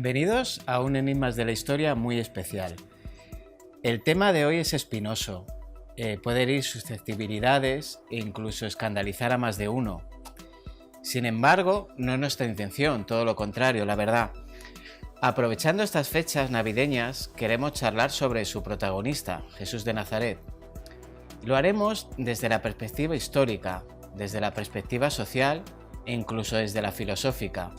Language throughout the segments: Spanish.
Bienvenidos a un Enigmas de la Historia muy especial. El tema de hoy es espinoso, puede herir susceptibilidades e incluso escandalizar a más de uno. Sin embargo, no es nuestra intención, todo lo contrario, la verdad. Aprovechando estas fechas navideñas, queremos charlar sobre su protagonista, Jesús de Nazaret. Lo haremos desde la perspectiva histórica, desde la perspectiva social e incluso desde la filosófica.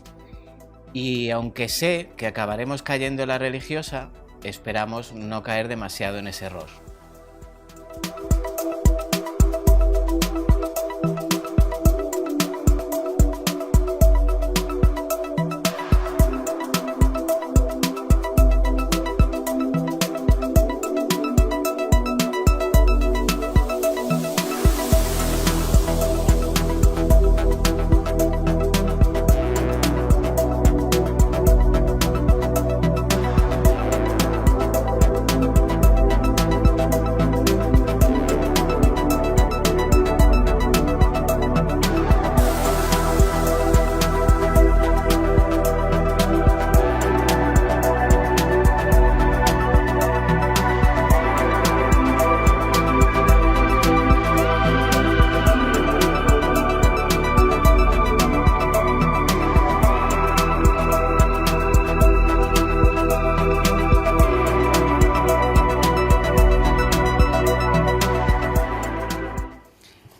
Y aunque sé que acabaremos cayendo en la religiosa, esperamos no caer demasiado en ese error.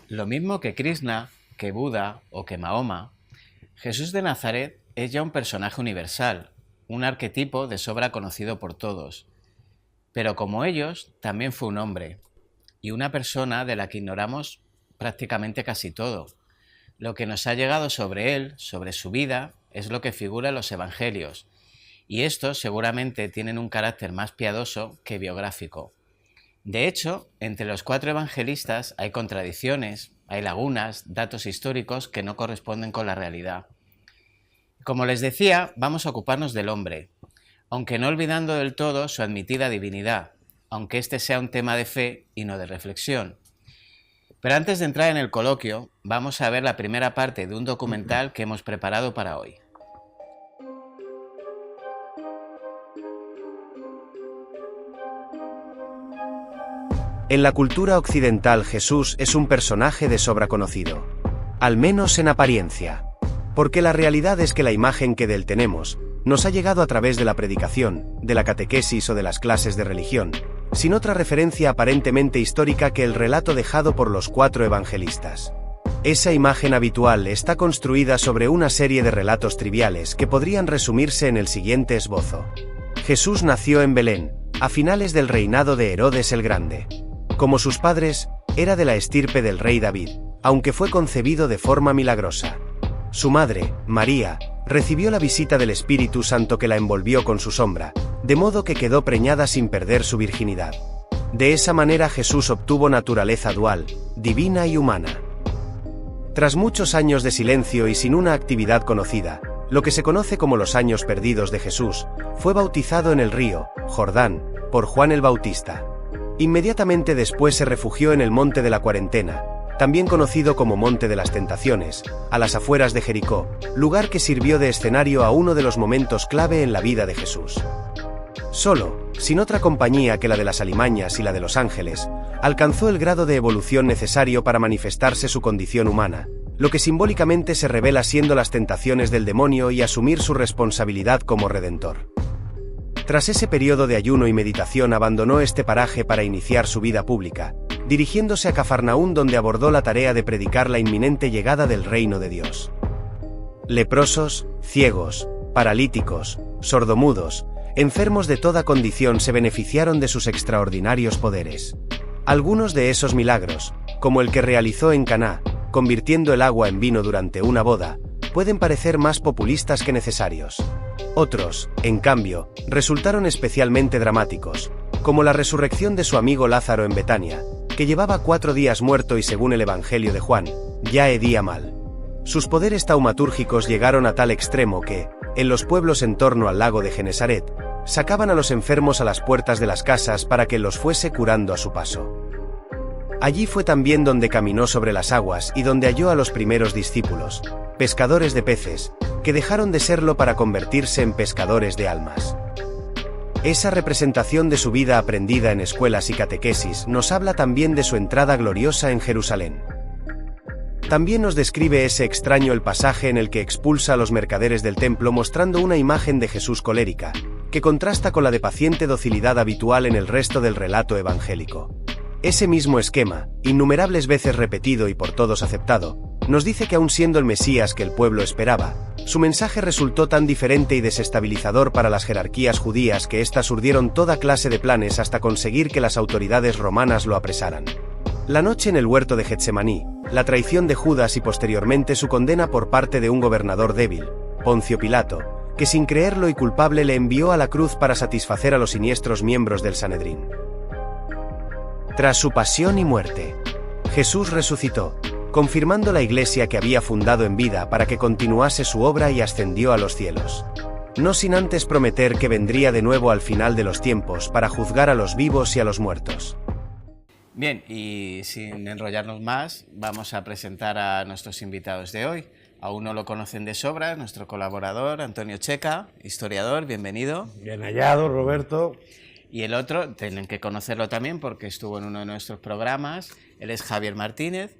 Lo mismo que Krishna, que Buda o que Mahoma, Jesús de Nazaret es ya un personaje universal, un arquetipo de sobra conocido por todos. Pero como ellos, también fue un hombre, y una persona de la que ignoramos prácticamente casi todo. Lo que nos ha llegado sobre él, sobre su vida, es lo que figura en los evangelios, y estos seguramente tienen un carácter más piadoso que biográfico. De hecho, entre los 4 evangelistas hay contradicciones, hay lagunas, datos históricos que no corresponden con la realidad. Como les decía, vamos a ocuparnos del hombre, aunque no olvidando del todo su admitida divinidad, aunque este sea un tema de fe y no de reflexión. Pero antes de entrar en el coloquio, vamos a ver la primera parte de un documental que hemos preparado para hoy. En la cultura occidental Jesús es un personaje de sobra conocido, al menos en apariencia, porque la realidad es que la imagen que de él tenemos nos ha llegado a través de la predicación, de la catequesis o de las clases de religión, sin otra referencia aparentemente histórica que el relato dejado por los 4 evangelistas. Esa imagen habitual está construida sobre una serie de relatos triviales que podrían resumirse en el siguiente esbozo. Jesús nació en Belén, a finales del reinado de Herodes el Grande. Como sus padres, era de la estirpe del rey David, aunque fue concebido de forma milagrosa. Su madre, María, recibió la visita del Espíritu Santo que la envolvió con su sombra, de modo que quedó preñada sin perder su virginidad. De esa manera Jesús obtuvo naturaleza dual, divina y humana. Tras muchos años de silencio y sin una actividad conocida, lo que se conoce como los años perdidos de Jesús, fue bautizado en el río Jordán por Juan el Bautista. Inmediatamente después se refugió en el Monte de la Cuarentena, también conocido como Monte de las Tentaciones, a las afueras de Jericó, lugar que sirvió de escenario a uno de los momentos clave en la vida de Jesús. Solo, sin otra compañía que la de las alimañas y la de los ángeles, alcanzó el grado de evolución necesario para manifestarse su condición humana, lo que simbólicamente se revela siendo las tentaciones del demonio y asumir su responsabilidad como redentor. Tras ese periodo de ayuno y meditación abandonó este paraje para iniciar su vida pública, dirigiéndose a Cafarnaún donde abordó la tarea de predicar la inminente llegada del reino de Dios. Leprosos, ciegos, paralíticos, sordomudos, enfermos de toda condición se beneficiaron de sus extraordinarios poderes. Algunos de esos milagros, como el que realizó en Caná, convirtiendo el agua en vino durante una boda, pueden parecer más populistas que necesarios. Otros, en cambio, resultaron especialmente dramáticos, como la resurrección de su amigo Lázaro en Betania, que llevaba 4 días muerto y según el Evangelio de Juan, ya hedía mal. Sus poderes taumatúrgicos llegaron a tal extremo que, en los pueblos en torno al lago de Genesaret, sacaban a los enfermos a las puertas de las casas para que los fuese curando a su paso. Allí fue también donde caminó sobre las aguas y donde halló a los primeros discípulos, pescadores de peces, que dejaron de serlo para convertirse en pescadores de almas. Esa representación de su vida aprendida en escuelas y catequesis nos habla también de su entrada gloriosa en Jerusalén. También nos describe ese extraño el pasaje en el que expulsa a los mercaderes del templo mostrando una imagen de Jesús colérica, que contrasta con la de paciente docilidad habitual en el resto del relato evangélico. Ese mismo esquema, innumerables veces repetido y por todos aceptado, nos dice que aun siendo el Mesías que el pueblo esperaba, su mensaje resultó tan diferente y desestabilizador para las jerarquías judías que éstas urdieron toda clase de planes hasta conseguir que las autoridades romanas lo apresaran. La noche en el huerto de Getsemaní, la traición de Judas y posteriormente su condena por parte de un gobernador débil, Poncio Pilato, que sin creerlo y culpable le envió a la cruz para satisfacer a los siniestros miembros del Sanedrín. Tras su pasión y muerte, Jesús resucitó, confirmando la iglesia que había fundado en vida para que continuase su obra y ascendió a los cielos. No sin antes prometer que vendría de nuevo al final de los tiempos para juzgar a los vivos y a los muertos. Bien, y sin enrollarnos más, vamos a presentar a nuestros invitados de hoy. A uno lo conocen de sobra, nuestro colaborador Antonio Checa, historiador, bienvenido. Bien hallado, Roberto. Y el otro, tienen que conocerlo también porque estuvo en uno de nuestros programas, él es Javier Martínez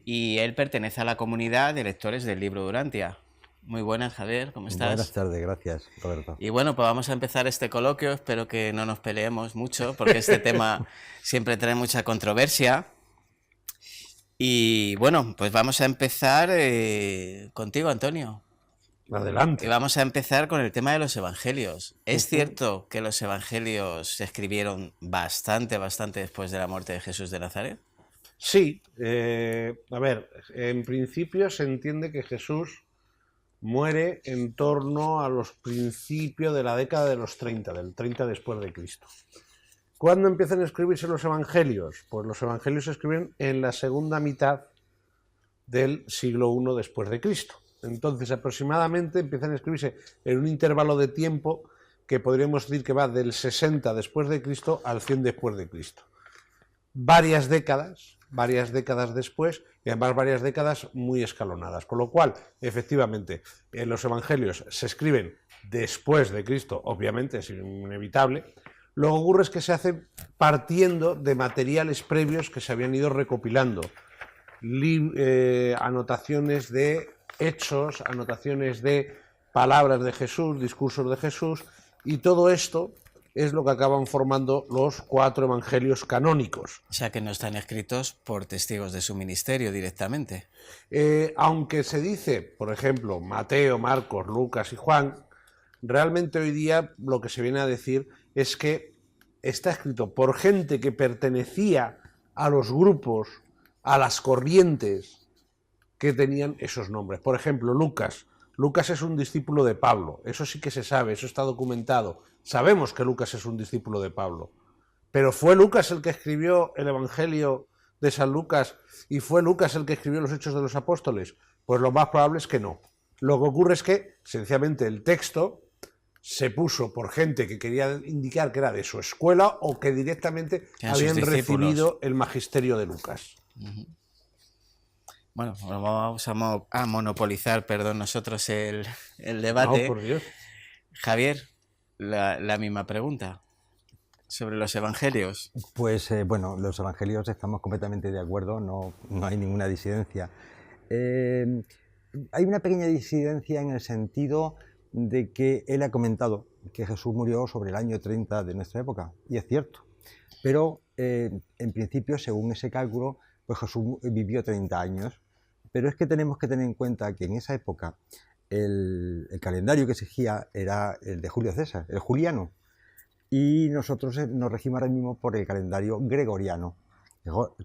y él pertenece a la comunidad de lectores del libro Durantia. Muy buenas, Javier, ¿cómo estás? Buenas tardes, gracias, Roberto. Y bueno, pues vamos a empezar este coloquio, espero que no nos peleemos mucho porque este tema siempre trae mucha controversia. Y bueno, pues vamos a empezar contigo, Antonio. Adelante. Y vamos a empezar con el tema de los evangelios. ¿Es cierto que los evangelios se escribieron bastante después de la muerte de Jesús de Nazaret? Sí, a ver, en principio se entiende que Jesús muere en torno a los principios de la década de los 30, del 30 después de Cristo. ¿Cuándo empiezan a escribirse los evangelios? Pues los evangelios se escriben en la segunda mitad del siglo I después de Cristo. Entonces, aproximadamente empiezan a escribirse en un intervalo de tiempo que podríamos decir que va del 60 después de Cristo al 100 después de Cristo. Varias décadas después, y además varias décadas muy escalonadas. Con lo cual, efectivamente, los evangelios se escriben después de Cristo, obviamente, es inevitable. Lo que ocurre es que se hacen partiendo de materiales previos que se habían ido recopilando. Anotaciones de hechos, anotaciones de palabras de Jesús, discursos de Jesús, y todo esto es lo que acaban formando los 4 evangelios canónicos. O sea, que no están escritos por testigos de su ministerio directamente. Aunque se dice, por ejemplo, Mateo, Marcos, Lucas y Juan, realmente hoy día lo que se viene a decir es que está escrito por gente que pertenecía a los grupos, a las corrientes que tenían esos nombres. Por ejemplo, Lucas. Lucas es un discípulo de Pablo, eso sí que se sabe, eso está documentado. Sabemos que Lucas es un discípulo de Pablo, pero ¿fue Lucas el que escribió el Evangelio de San Lucas y fue Lucas el que escribió los Hechos de los Apóstoles? Pues lo más probable es que no. Lo que ocurre es que, sencillamente, el texto se puso por gente que quería indicar que era de su escuela o que directamente habían recibido el magisterio de Lucas. Bueno, vamos a monopolizar, nosotros el debate. No, por Dios. Javier, la misma pregunta sobre los evangelios. Pues bueno, los evangelios estamos completamente de acuerdo, no hay ninguna disidencia. Hay una pequeña disidencia en el sentido de que él ha comentado que Jesús murió sobre el año 30 de nuestra época, y es cierto, pero en principio, según ese cálculo, pues Jesús vivió 30 años, pero es que tenemos que tener en cuenta que en esa época el calendario que se seguía era el de Julio César, el juliano, y nosotros nos regimos ahora mismo por el calendario gregoriano.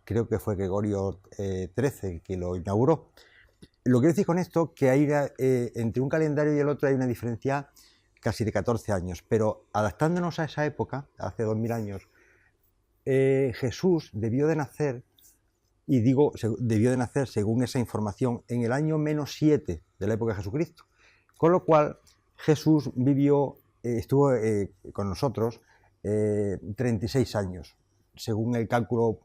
Creo que fue Gregorio XIII que lo inauguró. Lo que quiero decir con esto que hay entre un calendario y el otro hay una diferencia casi de 14 años, pero adaptándonos a esa época, hace 2000 años, Jesús debió de nacer, y digo debió de nacer según esa información, en el año -7 de la época de Jesucristo, con lo cual Jesús estuvo con nosotros 36 años, según el cálculo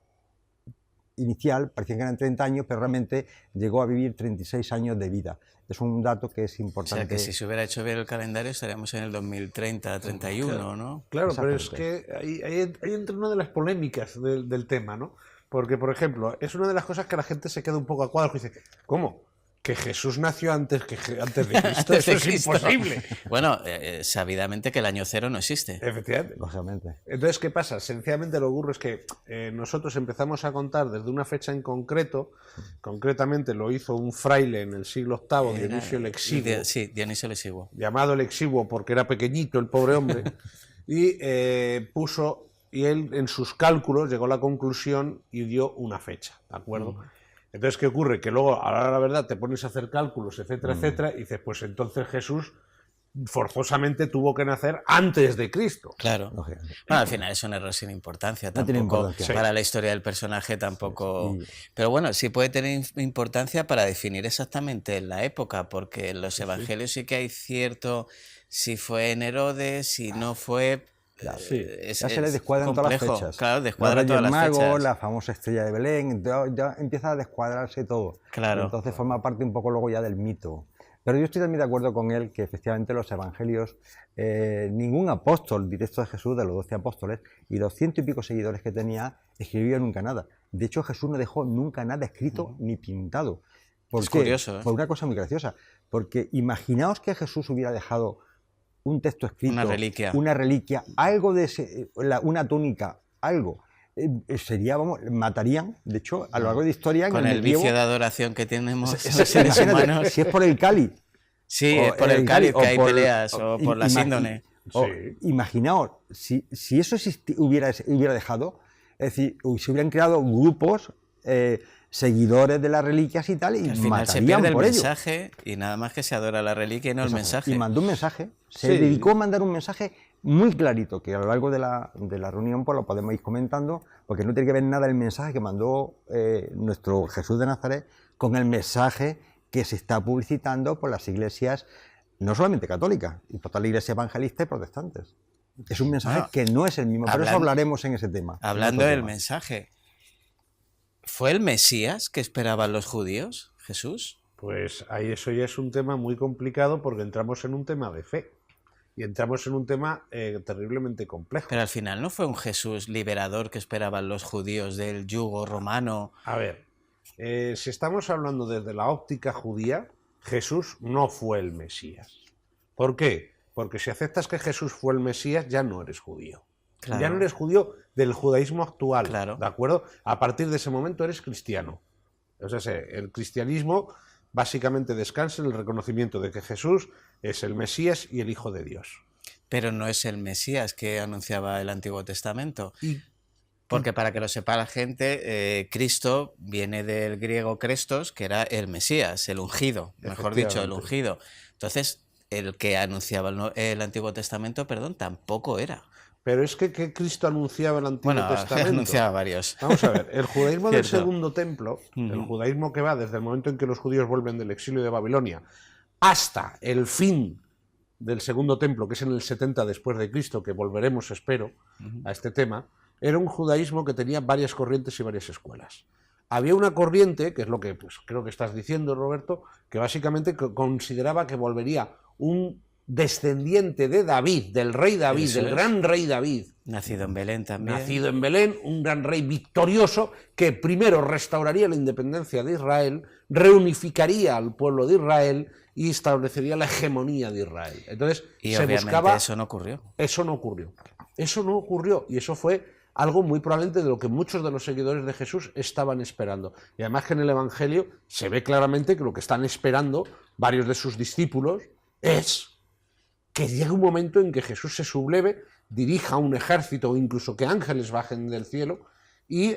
inicial parecía que eran 30 años, pero realmente llegó a vivir 36 años de vida. Es un dato que es O importante. sea, que si se hubiera hecho bien el calendario estaríamos en el 2030, 31, ¿no? Claro, pero es Exactamente. que ahí entra una de las polémicas del tema, ¿no? Porque, por ejemplo, es una de las cosas que la gente se queda un poco a cuadros y dice, ¿cómo? ¿Que Jesús nació antes de Cristo? Antes de Eso es Cristo. imposible. Bueno, sabidamente que el año cero no existe. Efectivamente. Lógicamente. Entonces, ¿qué pasa? Sencillamente lo que ocurre es que nosotros empezamos a contar desde una fecha en concreto, concretamente lo hizo un fraile en el siglo VIII, Dionisio el Exiguo, Sí, Dionisio el Exiguo. llamado el Exiguo porque era pequeñito el pobre hombre, y y él en sus cálculos llegó a la conclusión y dio una fecha, ¿de acuerdo? Entonces, ¿qué ocurre? Que luego, ahora la verdad, te pones a hacer cálculos, etcétera, etcétera, y dices, pues entonces Jesús forzosamente tuvo que nacer antes de Cristo. Claro. Lógicamente. Bueno, al final es un error sin importancia. No tiene Tampoco importancia. para la historia del personaje tampoco. Sí. Pero bueno, sí puede tener importancia para definir exactamente la época, porque en los evangelios sí que hay cierto si fue en Herodes, si no fue. Sí. Ya se le descuadran todas las complejo. fechas. Claro, descuadra Los todas Reyes las Magos, fechas. la famosa estrella de Belén, ya empieza a descuadrarse todo. Claro. Entonces forma parte un poco luego ya del mito. Pero yo estoy también de acuerdo con él que efectivamente los evangelios, ningún apóstol directo de Jesús, de los 12 apóstoles, y los 100 y pico seguidores que tenía, escribió nunca nada. De hecho, Jesús no dejó nunca nada escrito ni pintado. ¿Por Es qué? curioso, ¿eh? Por una cosa muy graciosa. Porque imaginaos que Jesús hubiera dejado un texto escrito, una reliquia, algo de una túnica, algo. Sería, vamos, matarían, de hecho, a lo largo de historia en Con el medievo, vicio de adoración que tenemos los imagínate, seres humanos. si es por el Cali. Sí, o es por el cáliz que hay por- peleas, o por la síndone. Sí. Imaginaos, si eso hubiera dejado, es decir, se hubieran creado grupos seguidores de las reliquias y tal, y Que al final se matarían pierde el por ello. mensaje y nada más que se adora la reliquia y no el Exacto. mensaje. Y mandó un mensaje, se Sí. dedicó a mandar un mensaje muy clarito, que a lo largo de la reunión pues lo podemos ir comentando, porque no tiene que ver nada el mensaje que mandó nuestro Jesús de Nazaret con el mensaje que se está publicitando por las iglesias, no solamente católicas, y por toda la iglesia evangelista y protestantes. Es un mensaje Bueno, que no es el mismo, pero eso hablaremos en ese tema. en Hablando otro del tema. mensaje, ¿fue el Mesías que esperaban los judíos, Jesús? Pues ahí eso ya es un tema muy complicado porque entramos en un tema de fe y entramos en un tema terriblemente complejo. Pero al final no fue un Jesús liberador que esperaban los judíos del yugo romano. A ver, si estamos hablando desde la óptica judía, Jesús no fue el Mesías. ¿Por qué? Porque si aceptas que Jesús fue el Mesías, ya no eres judío. Claro. Ya no eres judío del judaísmo actual, Claro. ¿de acuerdo? A partir de ese momento eres cristiano. O sea, el cristianismo básicamente descansa en el reconocimiento de que Jesús es el Mesías y el Hijo de Dios. Pero no es el Mesías que anunciaba el Antiguo Testamento. Y Porque para que lo sepa la gente, Cristo viene del griego Crestos, que era el Mesías, el ungido, mejor dicho, el Efectivamente. ungido. Entonces, el que anunciaba el Antiguo Testamento, perdón, tampoco era. Pero es que ¿qué Cristo anunciaba el Antiguo Bueno, Testamento? anunciaba varios. Vamos a ver, el judaísmo del Cierto. Segundo Templo, el judaísmo que va desde el momento en que los judíos vuelven del exilio de Babilonia hasta el fin del Segundo Templo, que es en el 70 después de Cristo, que volveremos, espero, a este tema, era un judaísmo que tenía varias corrientes y varias escuelas. Había una corriente, que es lo que pues, creo que estás diciendo, Roberto, que básicamente consideraba que volvería un descendiente de David, del rey David, Eso del es. gran rey David, Nacido en Belén también. nacido en Belén, un gran rey victorioso que primero restauraría la independencia de Israel, reunificaría al pueblo de Israel y establecería la hegemonía de Israel. Entonces, Y se obviamente buscaba... eso no ocurrió. Eso no ocurrió. Eso no ocurrió y eso fue algo muy probablemente de lo que muchos de los seguidores de Jesús estaban esperando. Y además que en el Evangelio se ve claramente que lo que están esperando varios de sus discípulos es que llegue un momento en que Jesús se subleve, dirija un ejército o incluso que ángeles bajen del cielo y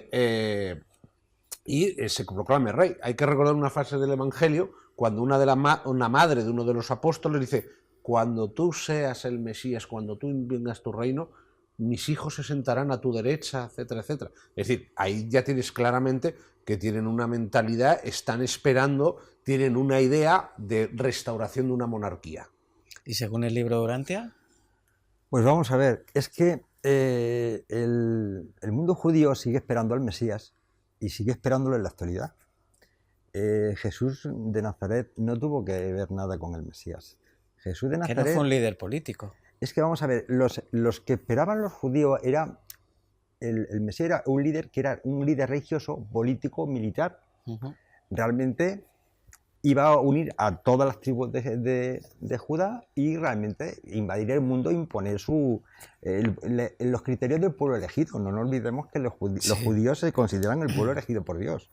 se proclame rey. Hay que recordar una frase del Evangelio cuando una madre de uno de los apóstoles dice: cuando tú seas el Mesías, cuando tú vengas tu reino, mis hijos se sentarán a tu derecha, etcétera, etcétera. Es decir, ahí ya tienes claramente que tienen una mentalidad, están esperando, tienen una idea de restauración de una monarquía. ¿Y según el libro de Urantia? Pues vamos a ver, es que el mundo judío sigue esperando al Mesías, y sigue esperándolo en la actualidad. Jesús de Nazaret no tuvo que ver nada con el Mesías. Jesús de Nazaret... Que no fue un líder político. Es que vamos a ver, los que esperaban los judíos era... El Mesías era un líder que era un líder religioso, político, militar. Realmente iba a unir a todas las tribus de Judá y realmente invadir el mundo e imponer los criterios del pueblo elegido. No nos olvidemos que los judíos se consideran el pueblo elegido por Dios.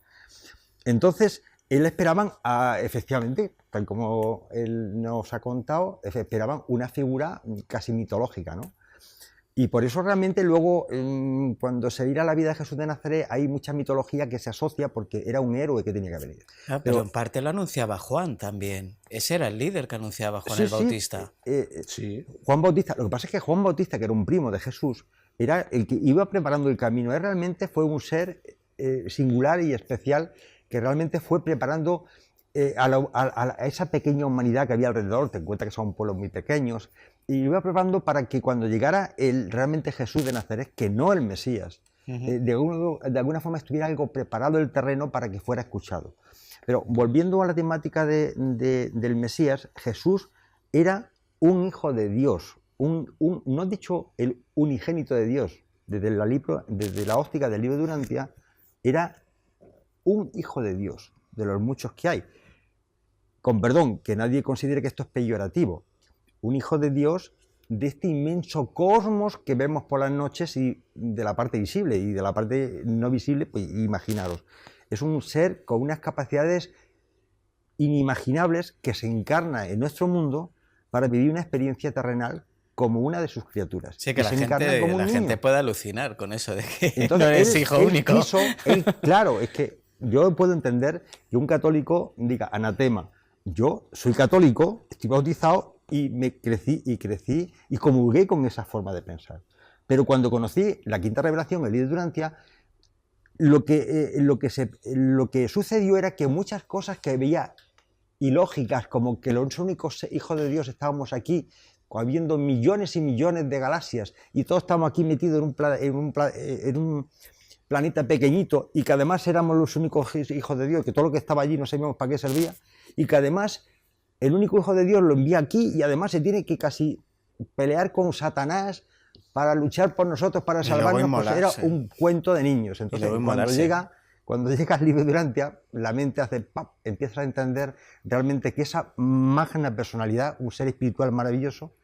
Entonces, él esperaban, efectivamente, tal como él nos ha contado, esperaban una figura casi mitológica, ¿no? Y por eso realmente luego, cuando se mira la vida de Jesús de Nazaret, hay mucha mitología que se asocia porque era un héroe que tenía que venir. Pero en parte lo anunciaba Juan también. Ese era el líder que anunciaba Juan el Bautista. Sí. Juan Bautista, lo que pasa es que Juan Bautista, que era un primo de Jesús, era el que iba preparando el camino. Él realmente fue un ser singular y especial que realmente fue preparando a esa pequeña humanidad que había alrededor. Te encuentras que son pueblos muy pequeños, y lo iba preparando para que cuando llegara realmente Jesús de Nazaret, que no el Mesías, de alguna forma estuviera algo preparado el terreno para que fuera escuchado. Pero volviendo a la temática del Mesías, Jesús era un hijo de Dios, no dicho el unigénito de Dios, desde la óptica del libro de Urantia, era un hijo de Dios, de los muchos que hay. Con perdón, que nadie considere que esto es peyorativo. Un hijo de Dios de este inmenso cosmos que vemos por las noches y de la parte visible, y de la parte no visible, pues imaginaros. Es un ser con unas capacidades inimaginables que se encarna en nuestro mundo para vivir una experiencia terrenal como una de sus criaturas. Sí, que la gente puede alucinar con eso de que entonces, no es hijo único. Claro, es que yo puedo entender que un católico diga, anatema, yo soy católico, estoy bautizado y crecí y comulgué con esa forma de pensar. Pero cuando conocí la quinta revelación, el líder de Urantia, lo que sucedió era que muchas cosas que veía ilógicas, como que los únicos hijos de Dios estábamos aquí, habiendo millones y millones de galaxias, y todos estamos aquí metidos en un planeta pequeñito, y que además éramos los únicos hijos de Dios, que todo lo que estaba allí no sabíamos para qué servía, y que además el único hijo de Dios lo envía aquí, y además se tiene que casi pelear con Satanás para luchar por nosotros, para salvarnos, pues era un cuento de niños. Entonces, cuando llega el libro de Urantia, la mente hace ¡pap!, empiezas a entender realmente que esa magna personalidad, un ser espiritual maravilloso,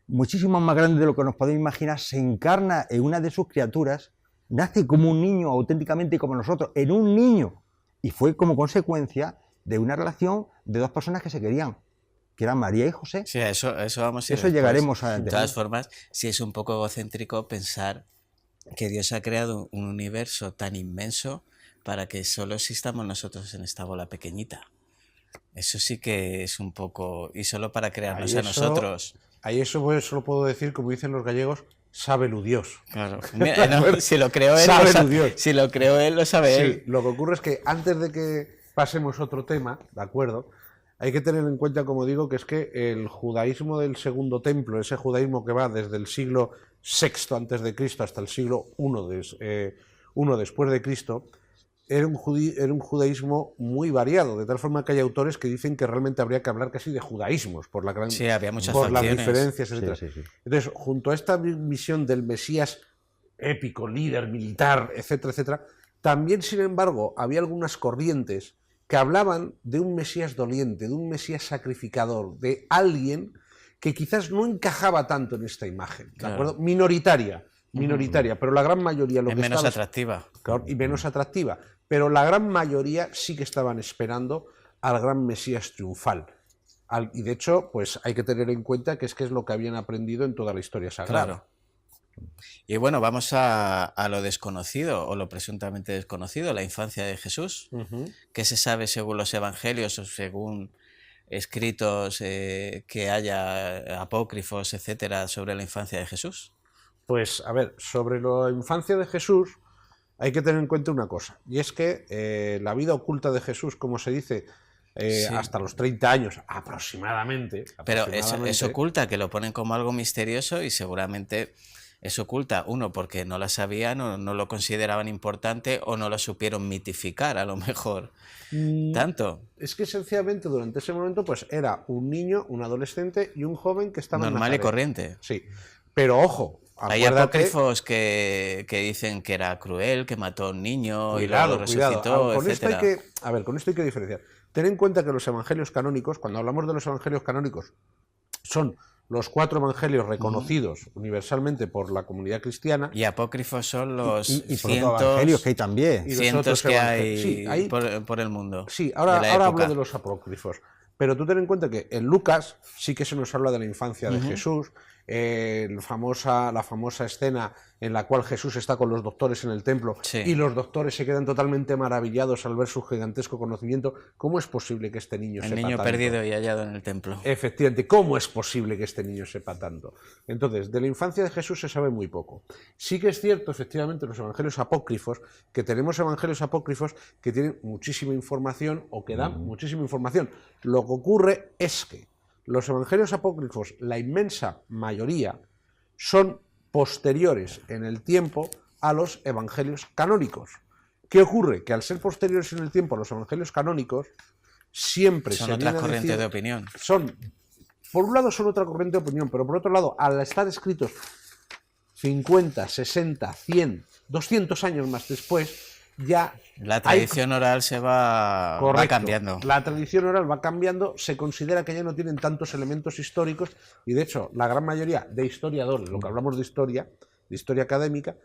muchísimo más grande de lo que nos podemos imaginar, se encarna en una de sus criaturas, nace como un niño, auténticamente como nosotros, en un niño, y fue como consecuencia de una relación de dos personas que se querían, que eran María y José. Sí, eso vamos a ir eso después. Llegaremos a... De todas formas, sí es un poco egocéntrico pensar que Dios ha creado un universo tan inmenso para que solo existamos nosotros en esta bola pequeñita. Eso sí que es un poco... Y solo para crearnos a nosotros. Ahí eso pues, solo puedo decir, como dicen los gallegos, sábelo Dios. Claro. Mira, no, si lo creó él, si lo creó él, lo sabe él. Sí, lo que ocurre es que antes de que pasemos a otro tema, ¿de acuerdo? Hay que tener en cuenta, como digo, que es que el judaísmo del Segundo Templo, ese judaísmo que va desde el siglo VI antes de Cristo hasta el siglo I después de Cristo, era un judaísmo muy variado, de tal forma que hay autores que dicen que realmente habría que hablar casi de judaísmos por las diferencias, etc. Sí. Entonces, junto a esta visión del Mesías épico, líder, militar, etcétera, etcétera, también, sin embargo, había algunas corrientes que hablaban de un Mesías doliente, de un Mesías sacrificador, de alguien que quizás no encajaba tanto en esta imagen, ¿de acuerdo? Minoritaria, pero la gran mayoría... menos atractiva. Claro, y menos atractiva, pero la gran mayoría sí que estaban esperando al gran Mesías triunfal. Y de hecho, pues hay que tener en cuenta que es lo que habían aprendido en toda la historia sagrada. Claro. Y bueno, vamos a lo desconocido, o lo presuntamente desconocido, la infancia de Jesús. ¿Qué se sabe según los evangelios o según escritos que haya apócrifos, etcétera, sobre la infancia de Jesús? Pues, a ver, sobre la infancia de Jesús hay que tener en cuenta una cosa, y es que la vida oculta de Jesús, como se dice, sí, hasta los 30 años aproximadamente. Pero es oculta, que lo ponen como algo misterioso y seguramente es oculta. Uno, porque no la sabían o no lo consideraban importante o no lo supieron mitificar, a lo mejor. Tanto. Es que sencillamente durante ese momento pues era un niño, un adolescente y un joven que estaba en Normal y Nazaret. corriente. Sí, pero ojo, Hay acuérdate... apócrifos que dicen que era cruel, que mató a un niño y Cuidado, luego resucitó, cuidado. Con esto etcétera. con esto hay que diferenciar. Ten en cuenta que los evangelios canónicos, cuando hablamos de los evangelios canónicos, son los 4 evangelios reconocidos universalmente por la comunidad cristiana. Y apócrifos son los y cientos, evangelios que hay también. Y los cientos otros que evangelios. hay, Sí, hay- por el mundo. Sí, de ahora la hablo época. de los apócrifos. Pero tú ten en cuenta que en Lucas sí que se nos habla de la infancia de Jesús, la famosa escena en la cual Jesús está con los doctores en el templo Sí. y los doctores se quedan totalmente maravillados al ver su gigantesco conocimiento. ¿Cómo es posible que este niño El sepa niño tanto? perdido y hallado en el templo. Efectivamente, ¿cómo es posible que este niño sepa tanto? Entonces, de la infancia de Jesús se sabe muy poco. Sí que es cierto, efectivamente, los evangelios apócrifos, que tenemos evangelios apócrifos que tienen muchísima información o que dan muchísima información. Lo que ocurre es que los evangelios apócrifos, la inmensa mayoría, son posteriores en el tiempo a los evangelios canónicos. ¿Qué ocurre? Que al ser posteriores en el tiempo a los evangelios canónicos, siempre Son se otras viene a corrientes decir- de opinión. por un lado son otra corriente de opinión, pero por otro lado, al estar escritos 50, 60, 100, 200 años más después, ya La hay- tradición oral se va Correcto. cambiando. La tradición oral va cambiando, se considera que ya no tienen tantos elementos históricos y de hecho la gran mayoría de historiadores, lo que hablamos de historia académica,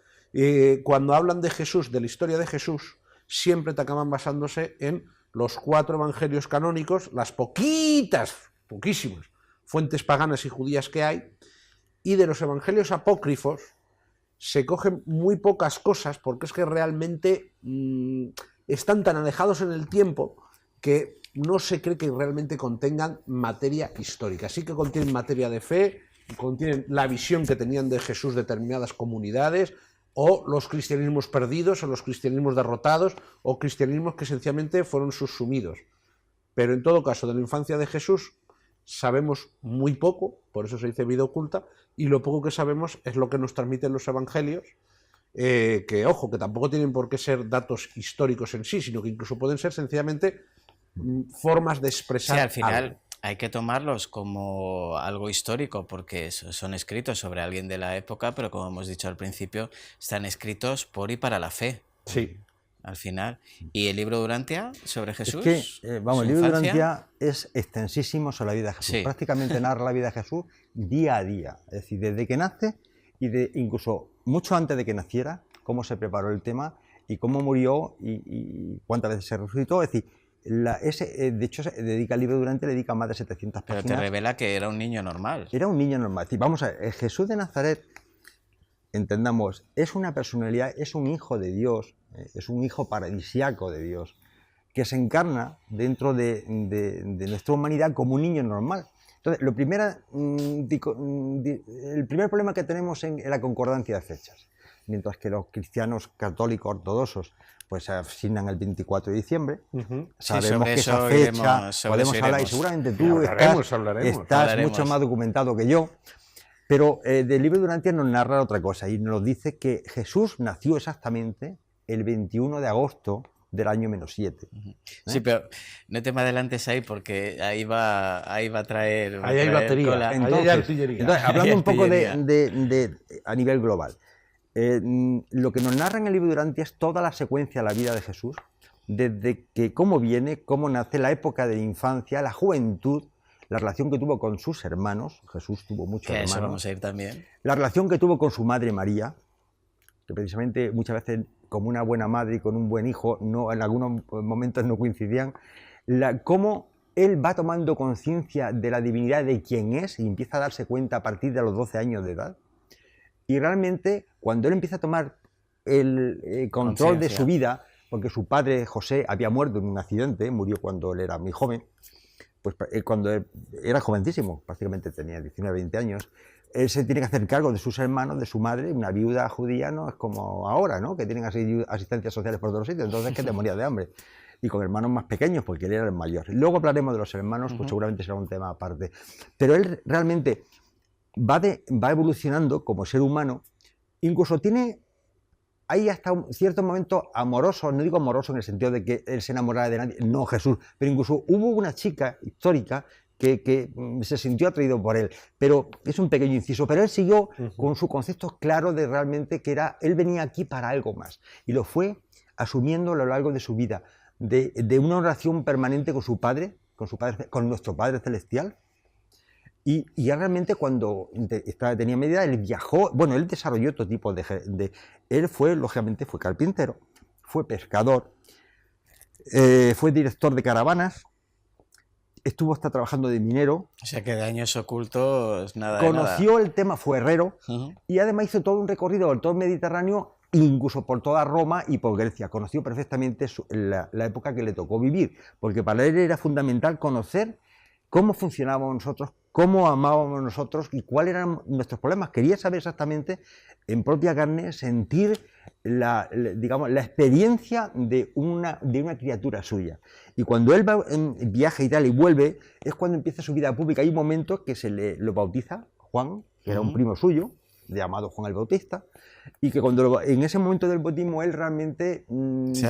cuando hablan de Jesús, de la historia de Jesús, siempre te acaban basándose en los 4 evangelios canónicos, las poquísimas fuentes paganas y judías que hay, y de los evangelios apócrifos se cogen muy pocas cosas porque es que realmente están tan alejados en el tiempo que no se cree que realmente contengan materia histórica. Sí que contienen materia de fe, contienen la visión que tenían de Jesús determinadas comunidades, o los cristianismos perdidos, o los cristianismos derrotados, o cristianismos que sencillamente fueron subsumidos. Pero en todo caso, de la infancia de Jesús sabemos muy poco, por eso se dice vida oculta, y lo poco que sabemos es lo que nos transmiten los evangelios, que ojo, que tampoco tienen por qué ser datos históricos en sí, sino que incluso pueden ser sencillamente formas de Sí, expresar al final algo. hay que tomarlos como algo histórico porque son escritos sobre alguien de la época, pero como hemos dicho al principio, están escritos por y para la fe, Sí. al final. ¿Y el libro Durantia sobre Jesús? Es que, vamos, ¿Su el libro de infancia? Durantia es extensísimo sobre la vida de Jesús. Sí. Prácticamente narra la vida de Jesús día a día. Es decir, desde que nace y incluso mucho antes de que naciera, cómo se preparó el tema y cómo murió y cuántas veces se resucitó. Es decir, de hecho, el libro de Durantia le dedica más de 700 Pero te páginas. revela que era un niño normal. Era un niño normal. Es decir, vamos a ver, el Jesús de Nazaret, entendamos, es una personalidad, es un hijo de Dios, es un hijo paradisiaco de Dios, que se encarna dentro de nuestra humanidad como un niño normal. Entonces, el primer problema que tenemos es la concordancia de fechas. Mientras que los cristianos católicos ortodoxos pues asignan el 24 de diciembre, sabemos sobre que esa eso fecha sobre podemos eso hablar, y iremos. seguramente tú Hablaremos. estás Hablaremos. mucho más documentado que yo, pero del libro de Durantia nos narra otra cosa y nos dice que Jesús nació exactamente el 21 de agosto del año -7. Sí, pero no te me adelantes ahí porque ahí va a traer. Ahí hay batería. cola. Ahí hay artillería. Entonces, hablando un poco Artillería. a nivel global, lo que nos narra en el libro de Durantia es toda la secuencia de la vida de Jesús, desde que cómo viene, cómo nace, la época de la infancia, la juventud, la relación que tuvo con sus hermanos. Jesús tuvo muchos Que a eso hermanos. vamos a ir también. La relación que tuvo con su madre María, que precisamente muchas veces como una buena madre y con un buen hijo, en algunos momentos no coincidían, cómo él va tomando conciencia de la divinidad de quién es y empieza a darse cuenta a partir de los 12 años de edad. Y realmente, cuando él empieza a tomar el control de Conciencia. su vida, porque su padre José había muerto en un accidente, murió cuando él era muy joven, pues cuando él era jovencísimo, prácticamente tenía 19, 20 años, él se tiene que hacer cargo de sus hermanos, de su madre. Una viuda judía no es como ahora, ¿no?, que tienen asistencias sociales por todos los sitios, entonces que te morías de hambre. Y con hermanos más pequeños, porque él era el mayor. Luego hablaremos de los hermanos, pues seguramente será un tema aparte. Pero él realmente va evolucionando como ser humano Incluso hay hasta un cierto momento amoroso, no digo amoroso en el sentido de que él se enamorara de nadie, no Jesús, pero incluso hubo una chica histórica que se sintió atraído por él, pero es un pequeño inciso, pero él siguió con su concepto claro de realmente que él venía aquí para algo más, y lo fue asumiendo a lo largo de su vida, de una oración permanente con su Padre, con nuestro Padre Celestial, y ya realmente cuando tenía media edad, él viajó, bueno, él desarrolló otro tipo él lógicamente fue carpintero, fue pescador, fue director de caravanas, estuvo hasta trabajando de minero. O sea que de años ocultos nada. Conoció el tema, fue herrero, y además hizo todo un recorrido por todo el Mediterráneo, incluso por toda Roma y por Grecia. Conoció perfectamente la época que le tocó vivir, porque para él era fundamental conocer cómo funcionábamos nosotros, cómo amábamos nosotros y cuáles eran nuestros problemas. Quería saber exactamente, en propia carne, sentir digamos, la experiencia de una criatura suya. Y cuando él viaja y tal y vuelve, es cuando empieza su vida pública. Hay un momento que lo bautiza Juan, que era un primo suyo, llamado Juan el Bautista, y que en ese momento del bautismo él realmente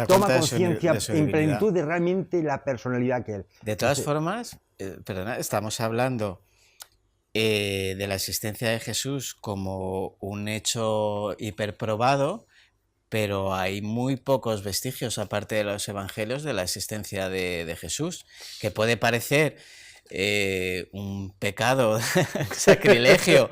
toma conciencia en plenitud de realmente la personalidad que él. De todas formas, perdona, estamos hablando de la existencia de Jesús como un hecho hiperprobado, pero hay muy pocos vestigios, aparte de los evangelios, de la existencia de Jesús, que puede parecer un pecado, sacrilegio,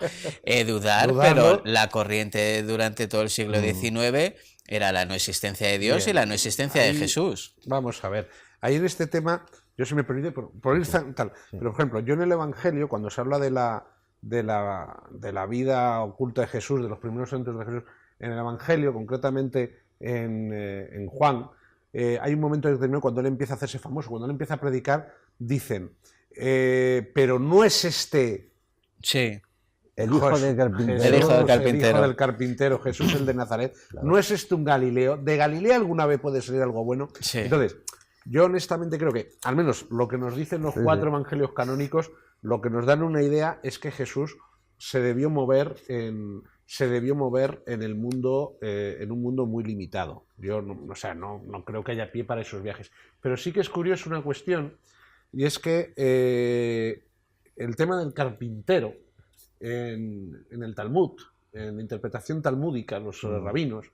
dudar, pero la corriente durante todo el siglo XIX era la no existencia de Dios. Bien. Y la no existencia de Jesús. Vamos a ver, ahí en este tema, yo se me permite por ir tal, pero por ejemplo, yo en el Evangelio, cuando se habla de la vida oculta de Jesús, de los primeros centros de Jesús, en el Evangelio, concretamente en Juan, hay un momento determinado cuando él empieza a hacerse famoso, cuando él empieza a predicar, dicen, pero no es este... Sí. El hijo del carpintero. El hijo del carpintero, Jesús el de Nazaret. Claro. No es este un Galileo. ¿De Galilea alguna vez puede salir algo bueno? Sí. Entonces, yo honestamente creo que, al menos lo que nos dicen los cuatro evangelios canónicos, lo que nos dan una idea es que Jesús se debió mover en el mundo, en un mundo muy limitado. Yo no creo que haya pie para esos viajes. Pero sí que es curioso una cuestión, y es que el tema del carpintero en el Talmud, en la interpretación talmúdica, los rabinos,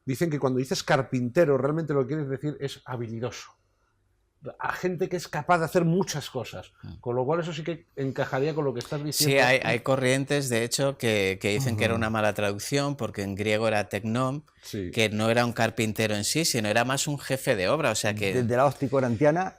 dicen que cuando dices carpintero realmente lo que quieres decir es habilidoso. A gente que es capaz de hacer muchas cosas, con lo cual eso sí que encajaría con lo que estás diciendo. Sí, hay corrientes, de hecho, que dicen que era una mala traducción, porque en griego era tecnón, que no era un carpintero en sí, sino era más un jefe de obra, o sea que... Desde la óptica corantiana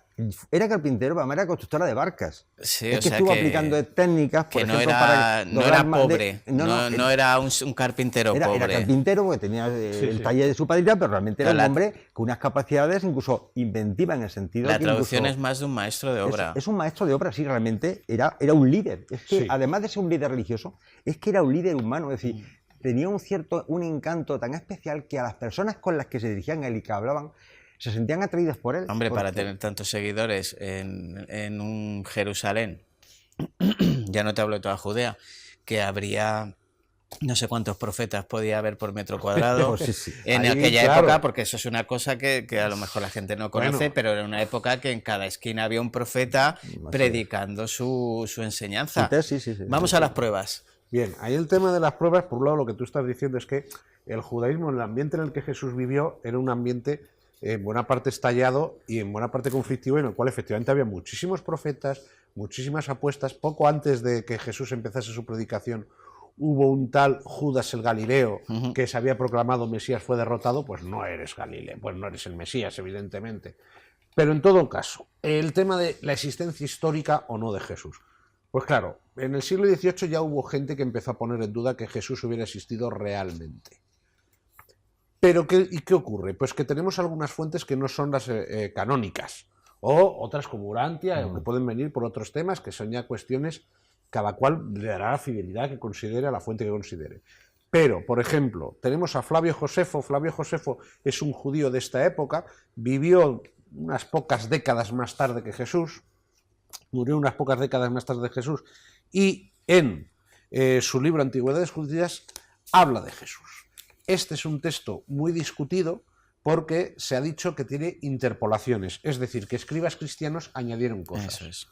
era carpintero, pero era constructora de barcas. Sí, es que estuvo aplicando técnicas, por ejemplo, no era pobre, no era un carpintero pobre. Era carpintero porque tenía el taller de su padrino, pero realmente era un hombre con unas capacidades incluso inventivas en el sentido de que traducción es más de un maestro de obra. Es un maestro de obra, sí, realmente era un líder. Es que además de ser un líder religioso, es que era un líder humano, es decir, tenía un encanto tan especial que a las personas con las que se dirigían a él y que hablaban, se sentían atraídos por él. Hombre, para tener tantos seguidores en un Jerusalén, ya no te hablo de toda Judea, que habría no sé cuántos profetas podía haber por metro cuadrado en aquella época, porque eso es una cosa que a lo mejor la gente no conoce, pero era una época que en cada esquina había un profeta predicando su enseñanza. Vamos a las pruebas. Bien, ahí el tema de las pruebas, por un lado lo que tú estás diciendo es que el judaísmo, en el ambiente en el que Jesús vivió, era un ambiente en buena parte estallado y en buena parte conflictivo, en el cual efectivamente había muchísimos profetas, muchísimas apuestas. Poco antes de que Jesús empezase su predicación, hubo un tal Judas el Galileo que se había proclamado Mesías, fue derrotado. Pues no eres Galileo, pues no eres el Mesías, evidentemente. Pero en todo caso, el tema de la existencia histórica o no de Jesús. Pues claro, en el siglo XVIII ya hubo gente que empezó a poner en duda que Jesús hubiera existido realmente. Pero ¿qué ocurre? Pues que tenemos algunas fuentes que no son las canónicas, o otras como Urantia, o que pueden venir por otros temas, que son ya cuestiones, cada cual le dará la fidelidad que considere a la fuente que considere. Pero, por ejemplo, tenemos a Flavio Josefo. Flavio Josefo es un judío de esta época, vivió unas pocas décadas más tarde que Jesús, murió unas pocas décadas más tarde que Jesús, y en su libro Antigüedades Judías habla de Jesús. Este es un texto muy discutido porque se ha dicho que tiene interpolaciones, es decir, que escribas cristianos añadieron cosas. Eso es.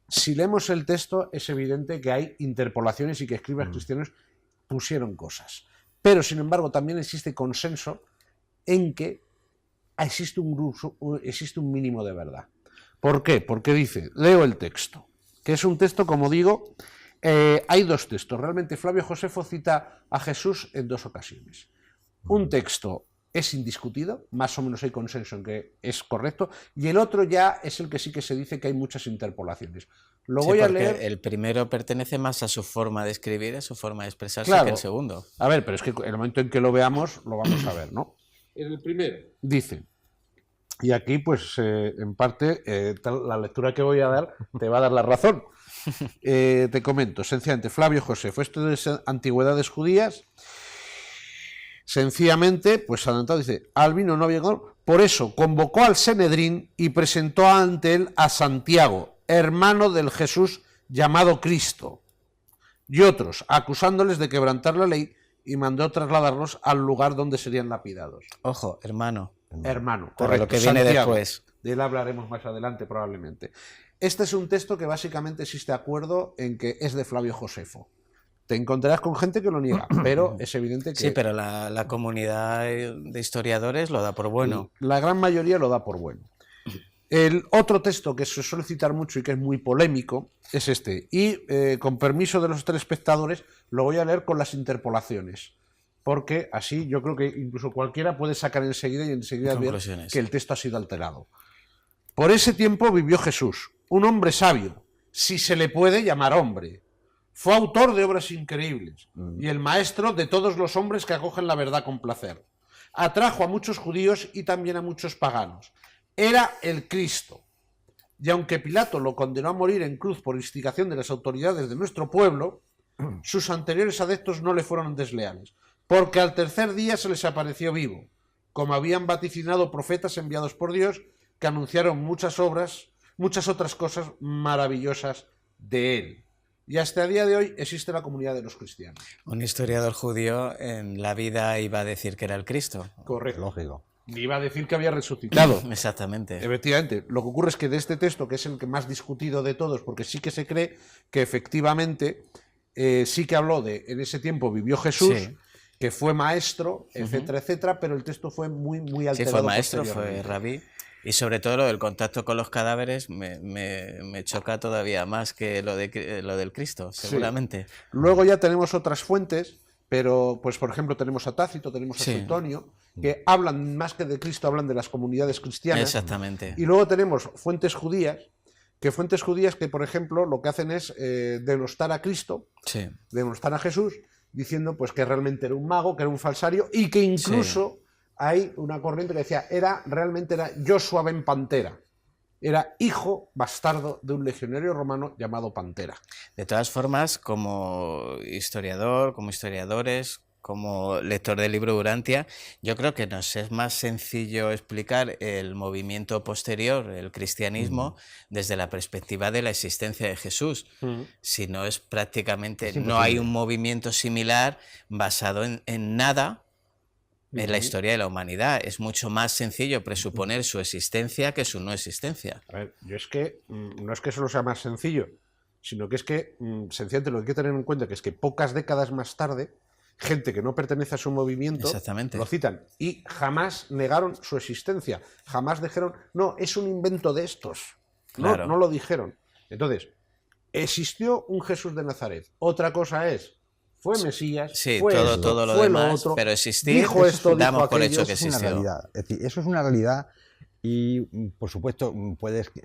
Si leemos el texto, es evidente que hay interpolaciones y que escribas cristianos pusieron cosas. Pero, sin embargo, también existe consenso en que existe un mínimo de verdad. ¿Por qué? Porque dice, leo el texto, que es un texto, como digo, hay dos textos. Realmente Flavio Josefo cita a Jesús en dos ocasiones. Un texto es indiscutido, más o menos hay consenso en que es correcto, y el otro ya es el que sí que se dice que hay muchas interpolaciones. Lo voy a leer. El primero pertenece más a su forma de escribir, a su forma de expresarse, Claro. que el segundo. A ver, pero es que en el momento en que lo veamos, lo vamos a ver, ¿no? En el primero dice, y aquí pues en parte la lectura que voy a dar te va a dar la razón. Te comento, sencillamente, Flavio Josefo, esto es antigüedades judías. Sencillamente, pues adelantado dice, Albino no había ganado, por eso convocó al Sanedrín y presentó ante él a Santiago, hermano del Jesús llamado Cristo, y otros, acusándoles de quebrantar la ley, y mandó trasladarlos al lugar donde serían lapidados. Ojo, hermano. Hermano, Para correcto. lo que viene Santiago. después. De él hablaremos más adelante probablemente. Este es un texto que básicamente existe acuerdo en que es de Flavio Josefo. Te encontrarás con gente que lo niega, pero es evidente que... Sí, pero la comunidad de historiadores lo da por bueno. La gran mayoría lo da por bueno. El otro texto que se suele citar mucho y que es muy polémico es este. Y con permiso de los tres espectadores, lo voy a leer con las interpolaciones. Porque así yo creo que incluso cualquiera puede sacar enseguida y enseguida ver que el texto ha sido alterado. Por ese tiempo vivió Jesús, un hombre sabio, si se le puede llamar hombre. Fue autor de obras increíbles y el maestro de todos los hombres que acogen la verdad con placer. Atrajo a muchos judíos y también a muchos paganos. Era el Cristo. Y aunque Pilato lo condenó a morir en cruz por instigación de las autoridades de nuestro pueblo, sus anteriores adeptos no le fueron desleales, porque al tercer día se les apareció vivo, como habían vaticinado profetas enviados por Dios, que anunciaron muchas otras cosas maravillosas de él. Y hasta el día de hoy existe la comunidad de los cristianos. Un historiador judío en la vida iba a decir que era el Cristo. Correcto. Lógico. Iba a decir que había resucitado. Exactamente. Efectivamente. Lo que ocurre es que de este texto, que es el que más discutido de todos, porque sí que se cree que efectivamente sí que habló de, en ese tiempo vivió Jesús, sí, que fue maestro, etcétera, etcétera, pero el texto fue muy alterado. Sí, fue maestro, fue rabí. Y sobre todo lo del contacto con los cadáveres me choca todavía más que lo del Cristo, seguramente. Sí. Luego ya tenemos otras fuentes, pero pues por ejemplo tenemos a Tácito, tenemos a Suetonio, que hablan más que de Cristo, hablan de las comunidades cristianas. Exactamente. Y luego tenemos fuentes judías que por ejemplo lo que hacen es denostar a Cristo, sí, denostar a Jesús, diciendo pues que realmente era un mago, que era un falsario y que incluso... Sí. Hay una corriente que decía, realmente era Joshua ben Pantera. Era hijo bastardo de un legionario romano llamado Pantera. De todas formas, como historiador, como historiadores, como lector del libro Urantia, yo creo que nos es más sencillo explicar el movimiento posterior, el cristianismo, desde la perspectiva de la existencia de Jesús. Si no es prácticamente, no hay un movimiento similar basado en nada, en la historia de la humanidad. Es mucho más sencillo presuponer su existencia que su no existencia. A ver, yo es que no es que eso sea más sencillo, sino que es que sencillamente lo que hay que tener en cuenta que es que pocas décadas más tarde, gente que no pertenece a su movimiento lo citan y jamás negaron su existencia, jamás dijeron, no, es un invento de estos. Claro. No lo dijeron. Entonces, existió un Jesús de Nazaret. Otra cosa es, fue Mesías, sí, fue todo lo fue demás, lo otro, pero existir, dijo esto, damos dijo por aquello, hecho que existió. Es una realidad. Es decir, eso es una realidad y, por supuesto,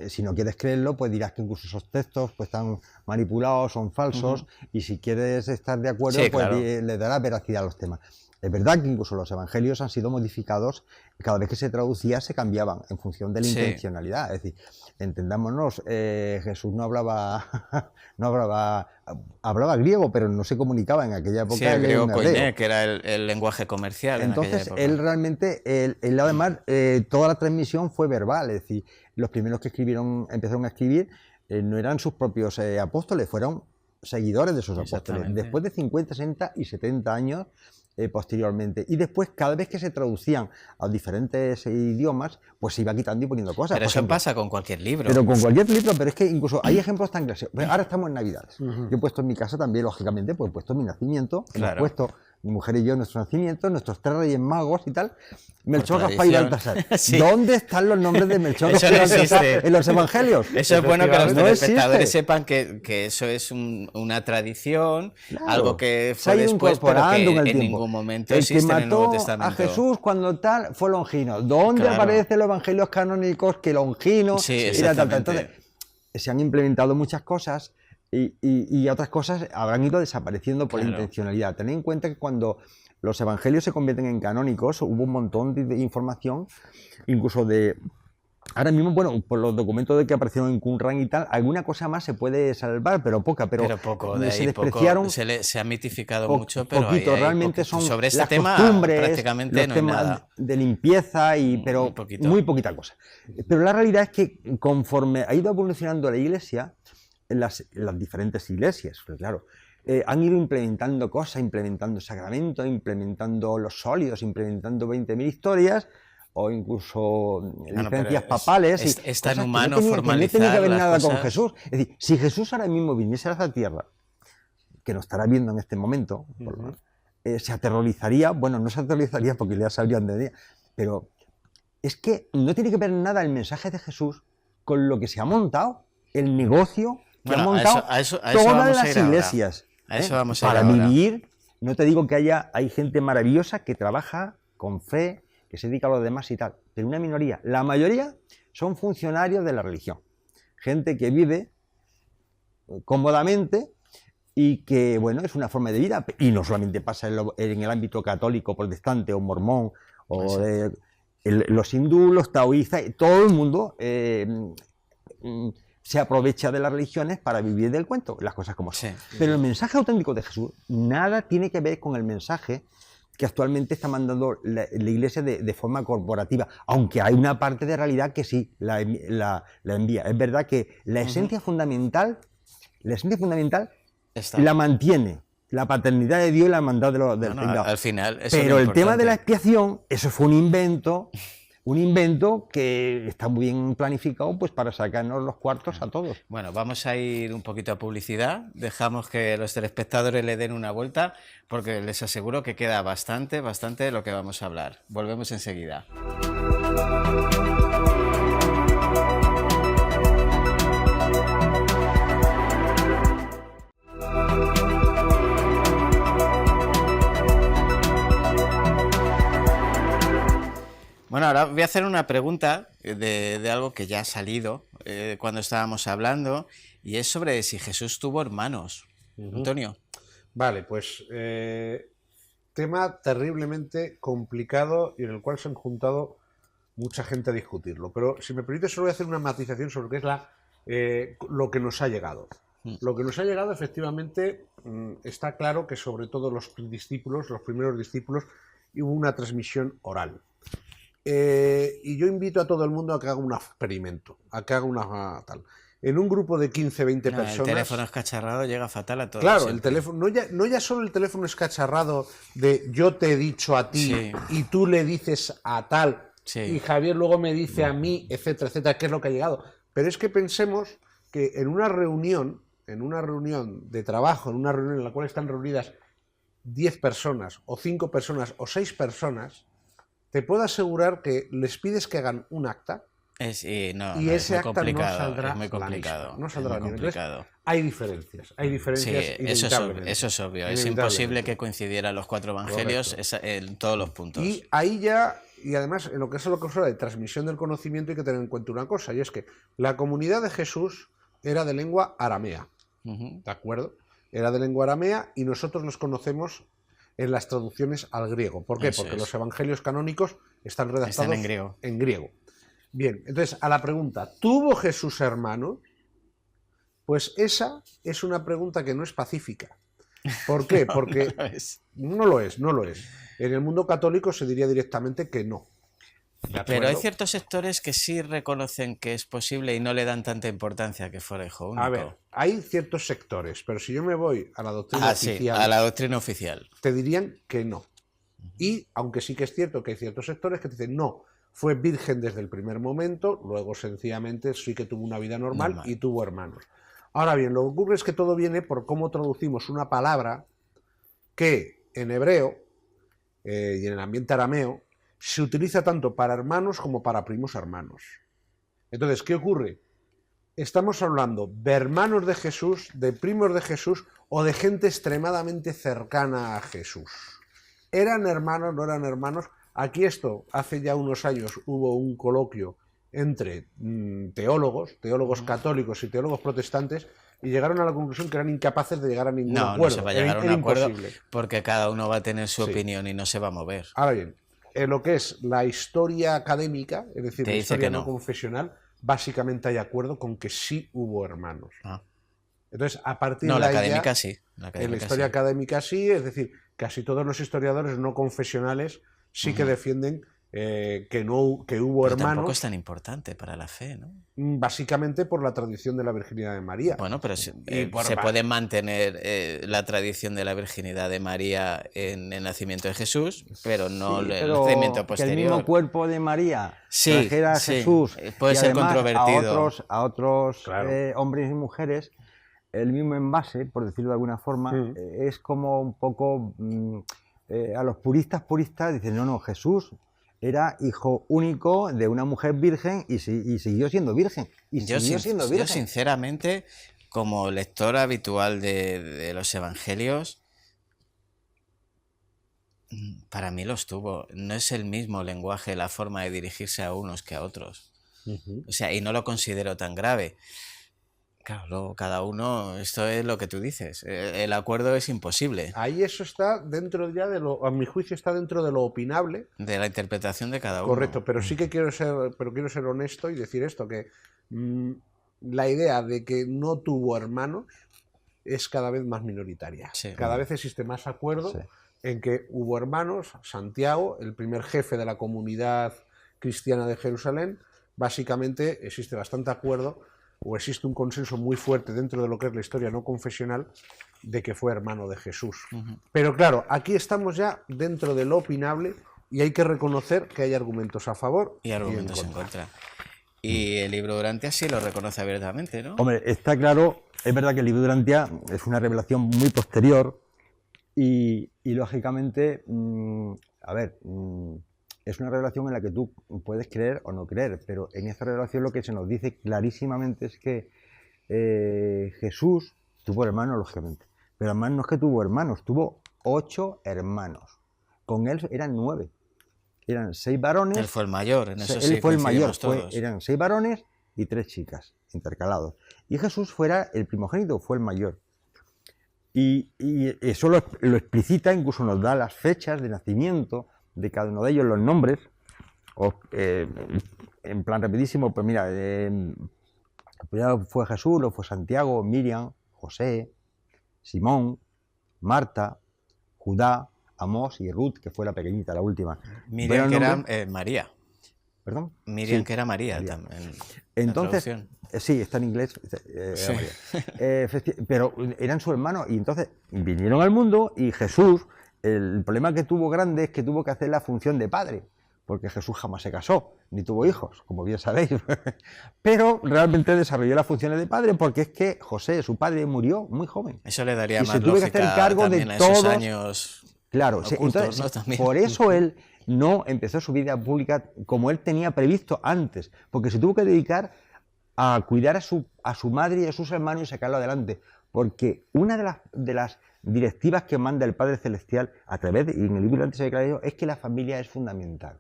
si no quieres creerlo, pues dirás que incluso esos textos pues, están manipulados, son falsos, y si quieres estar de acuerdo, pues claro, le darás veracidad a los temas. Es verdad que incluso los evangelios han sido modificados, cada vez que se traducía se cambiaban en función de la intencionalidad. Es decir, entendámonos, Jesús no hablaba griego, pero no se comunicaba en aquella época. Sí, el griego koiné, que era el lenguaje comercial. Entonces, él realmente, él además, toda la transmisión fue verbal. Es decir, los primeros que empezaron a escribir no eran sus propios apóstoles, fueron seguidores de esos apóstoles. Después de 50, 60 y 70 años, posteriormente. Y después, cada vez que se traducían a diferentes idiomas, pues se iba quitando y poniendo cosas. Pero Por eso ejemplo, pasa con cualquier libro. pero con cualquier libro, pero es que incluso hay ejemplos tan graciosos. Ahora estamos en Navidades. Yo he puesto en mi casa también, lógicamente, pues he puesto mi nacimiento, hemos Claro. puesto mi mujer y yo nuestro nacimiento, nuestros 3 Reyes Magos y tal. Melchor, Gaspar y tradición. Baltasar. Sí. ¿Dónde están los nombres de Melchor, Eso Gaspar y no Baltasar existe. en los evangelios? Eso es bueno que los No telespectadores existe. sepan que eso es una tradición, Claro. algo que Se fue ha ido después, pero que incorporando en en el tiempo. ningún momento El que existe en el Nuevo mató Testamento. a Jesús cuando tal fue Longino. ¿Dónde Claro. aparecen los evangelios canónicos que Longino Sí, era tal? exactamente. Entonces, se han implementado muchas cosas y otras cosas habrán ido desapareciendo por la Claro. intencionalidad. Tened en cuenta que cuando los evangelios se convierten en canónicos, hubo un montón de información, incluso de... Ahora mismo, bueno, por los documentos de que aparecieron en Qumran y tal, alguna cosa más se puede salvar, pero poca. Pero poco, de se ahí despreciaron poco, se ha mitificado po- mucho, pero poquito. hay Realmente poquito. son Sobre este las tema costumbres, prácticamente los no hay temas nada. de limpieza, pero Muy poquito. muy poquita cosa. Pero la realidad es que conforme ha ido evolucionando la Iglesia, en las diferentes iglesias, pues claro, han ido implementando cosas, implementando sacramentos, implementando los sólidos, implementando 20.000 historias, o incluso Bueno, licencias pero papales. es y tan cosas que humano no tenía, formalizar que no tenía que ver las nada con cosas. Jesús. Es decir, si Jesús ahora mismo viniese a esta tierra, que nos estará viendo en este momento, se aterrorizaría, bueno, no se aterrorizaría porque ya sabrían de día, pero es que no tiene que ver nada el mensaje de Jesús con lo que se ha montado, el negocio que Bueno, han montado a eso todas vamos a las ir ahora. iglesias. A eso vamos a ir Para ahora. vivir, no te digo que hay gente maravillosa que trabaja con fe, que se dedica a los demás y tal, pero una minoría. La mayoría son funcionarios de la religión. Gente que vive cómodamente y que, bueno, es una forma de vida. Y no solamente pasa en el ámbito católico, protestante o mormón, o de los hindúes, los taoístas, todo el mundo se aprovecha de las religiones para vivir del cuento, las cosas como son. Sí. Pero el mensaje auténtico de Jesús nada tiene que ver con el mensaje que actualmente está mandando la Iglesia de forma corporativa, aunque hay una parte de realidad que sí la envía. Es verdad que la esencia fundamental Está. la mantiene la paternidad de Dios y la hermandad del No, pringao. al final, eso es Pero lo el tema de la importante. expiación, eso fue un invento que está muy bien planificado pues para sacarnos los cuartos a todos. Bueno, vamos a ir un poquito a publicidad. Dejamos que los telespectadores le den una vuelta porque les aseguro que queda bastante de lo que vamos a hablar. Volvemos enseguida. Bueno, ahora voy a hacer una pregunta de algo que ya ha salido cuando estábamos hablando, y es sobre si Jesús tuvo hermanos. Antonio. Vale, pues tema terriblemente complicado y en el cual se han juntado mucha gente a discutirlo. Pero si me permite, solo voy a hacer una matización sobre qué es lo que nos ha llegado. Lo que nos ha llegado, efectivamente, está claro que sobre todo los discípulos, los primeros discípulos, hubo una transmisión oral. Y yo invito a todo el mundo a que haga un experimento, a que haga una tal. En un grupo de 15, 20 No, personas... el teléfono escacharrado llega fatal a todos. Claro, siempre. el teléfono, no ya solo el teléfono escacharrado de yo te he dicho a ti Sí. y tú le dices a tal Sí. y Javier luego me dice a mí, etcétera, etcétera, que es lo que ha llegado. Pero es que pensemos que en una reunión de trabajo, en una reunión en la cual están reunidas 10 personas o 5 personas o 6 personas, te puedo asegurar que les pides que hagan un acta Y y es ese muy acta no complicado, saldrá es muy la misma, complicado. no saldrá es muy la misma. Entonces, complicado. hay diferencias Sí, inevitablemente. eso es obvio. Es Inevitablemente. imposible que coincidieran los 4 evangelios en todos los puntos. Y ahí ya, y además, en lo que es lo que habla de transmisión del conocimiento, hay que tener en cuenta una cosa, y es que la comunidad de Jesús era de lengua aramea, Ujú. ¿de acuerdo? Era de lengua aramea y nosotros los conocemos en las traducciones al griego. ¿Por qué? Eso Porque es. los evangelios canónicos están redactados en griego. en griego. Bien, entonces, a la pregunta, ¿tuvo Jesús hermano? Pues esa es una pregunta que no es pacífica. ¿Por qué? Porque No es. no lo es, no lo es. En el mundo católico se diría directamente que no. ¿De Pero acuerdo? hay ciertos sectores que sí reconocen que es posible y no le dan tanta importancia que fuera hijo único. A ver, hay ciertos sectores, pero si yo me voy a la doctrina Sí, oficial, a la doctrina oficial. te dirían que no. Y aunque sí que es cierto que hay ciertos sectores que dicen no, fue virgen desde el primer momento, luego sencillamente sí que tuvo una vida normal y tuvo hermanos. Ahora bien, lo que ocurre es que todo viene por cómo traducimos una palabra que en hebreo y en el ambiente arameo se utiliza tanto para hermanos como para primos hermanos. Entonces, ¿qué ocurre? Estamos hablando de hermanos de Jesús, de primos de Jesús o de gente extremadamente cercana a Jesús. ¿Eran hermanos, no eran hermanos? Aquí hace ya unos años hubo un coloquio entre teólogos católicos y teólogos protestantes, y llegaron a la conclusión que eran incapaces de llegar a ningún acuerdo. No se va a llegar a un acuerdo imposible. porque cada uno va a tener su opinión y no se va a mover. Ahora bien, en lo que es la historia académica, es decir, la historia no confesional, básicamente hay acuerdo con que sí hubo hermanos. Entonces, a partir de la ahí académica ya, sí. En la historia académica sí, es decir, casi todos los historiadores no confesionales sí que defienden que hubo Pero hermanos. Tampoco es tan importante para la fe, ¿no? Básicamente por la tradición de la virginidad de María. Bueno, pero se puede mantener la tradición de la virginidad de María en el nacimiento de Jesús, pero no el nacimiento posterior. Que el mismo cuerpo de María sí, trajera a Jesús puede ser controvertido a otros claro. Hombres y mujeres, el mismo envase, por decirlo de alguna forma, es como un poco a los puristas dicen, no, Jesús era hijo único de una mujer virgen y siguió siendo virgen. Yo sinceramente, como lector habitual de los evangelios, para mí los tuvo. No es el mismo lenguaje, la forma de dirigirse a unos que a otros. O sea, y no lo considero tan grave. Claro, luego cada uno, esto es lo que tú dices, el acuerdo es imposible. Ahí eso está dentro ya a mi juicio está dentro de lo opinable. De la interpretación de cada uno. Correcto, pero sí que quiero ser honesto y decir esto, que la idea de que no tuvo hermanos es cada vez más minoritaria. Sí. Cada vez existe más acuerdo en que hubo hermanos. Santiago, el primer jefe de la comunidad cristiana de Jerusalén, básicamente existe bastante acuerdo, o existe un consenso muy fuerte dentro de lo que es la historia no confesional de que fue hermano de Jesús. Pero claro, aquí estamos ya dentro de lo opinable y hay que reconocer que hay argumentos a favor y argumentos en contra. Y el libro de Urantia sí lo reconoce abiertamente, ¿no? Hombre, está claro, es verdad que el libro de Urantia es una revelación muy posterior y lógicamente, es una revelación en la que tú puedes creer o no creer, pero en esta revelación lo que se nos dice clarísimamente es que Jesús tuvo hermanos, lógicamente, pero además no es que tuvo hermanos, tuvo 8 hermanos. Con él eran 9. Eran 6 varones. Él fue el mayor, en eso él sí fue el mayor, todos. eran 6 varones y 3 chicas, intercalados. Y Jesús fuera el primogénito, fue el mayor. Y eso lo explicita, incluso nos da las fechas de nacimiento de cada uno de ellos, los nombres, en plan rapidísimo, pues mira, primero fue Jesús, luego fue Santiago, Miriam, José, Simón, Marta, Judá, Amós y Ruth, que fue la pequeñita, la última. Miriam, que era María. ¿Perdón? Miriam, sí, que era María. Entonces, sí, está en inglés. Sí. Pero eran su hermano y entonces vinieron al mundo y Jesús, el problema que tuvo grande es que tuvo que hacer la función de padre, porque Jesús jamás se casó, ni tuvo hijos, como bien sabéis. Pero realmente desarrolló las funciones de padre porque es que José, su padre, murió muy joven. Eso le daría y más se tuvo que hacer cargo de todos todos años. Claro, ocultos, entonces, ¿no? por eso él no empezó su vida pública como él tenía previsto antes, porque se tuvo que dedicar a cuidar a su madre y a sus hermanos y sacarlo adelante, porque una de las directivas que manda el Padre Celestial a través y en el libro antes se declara es que la familia es fundamental.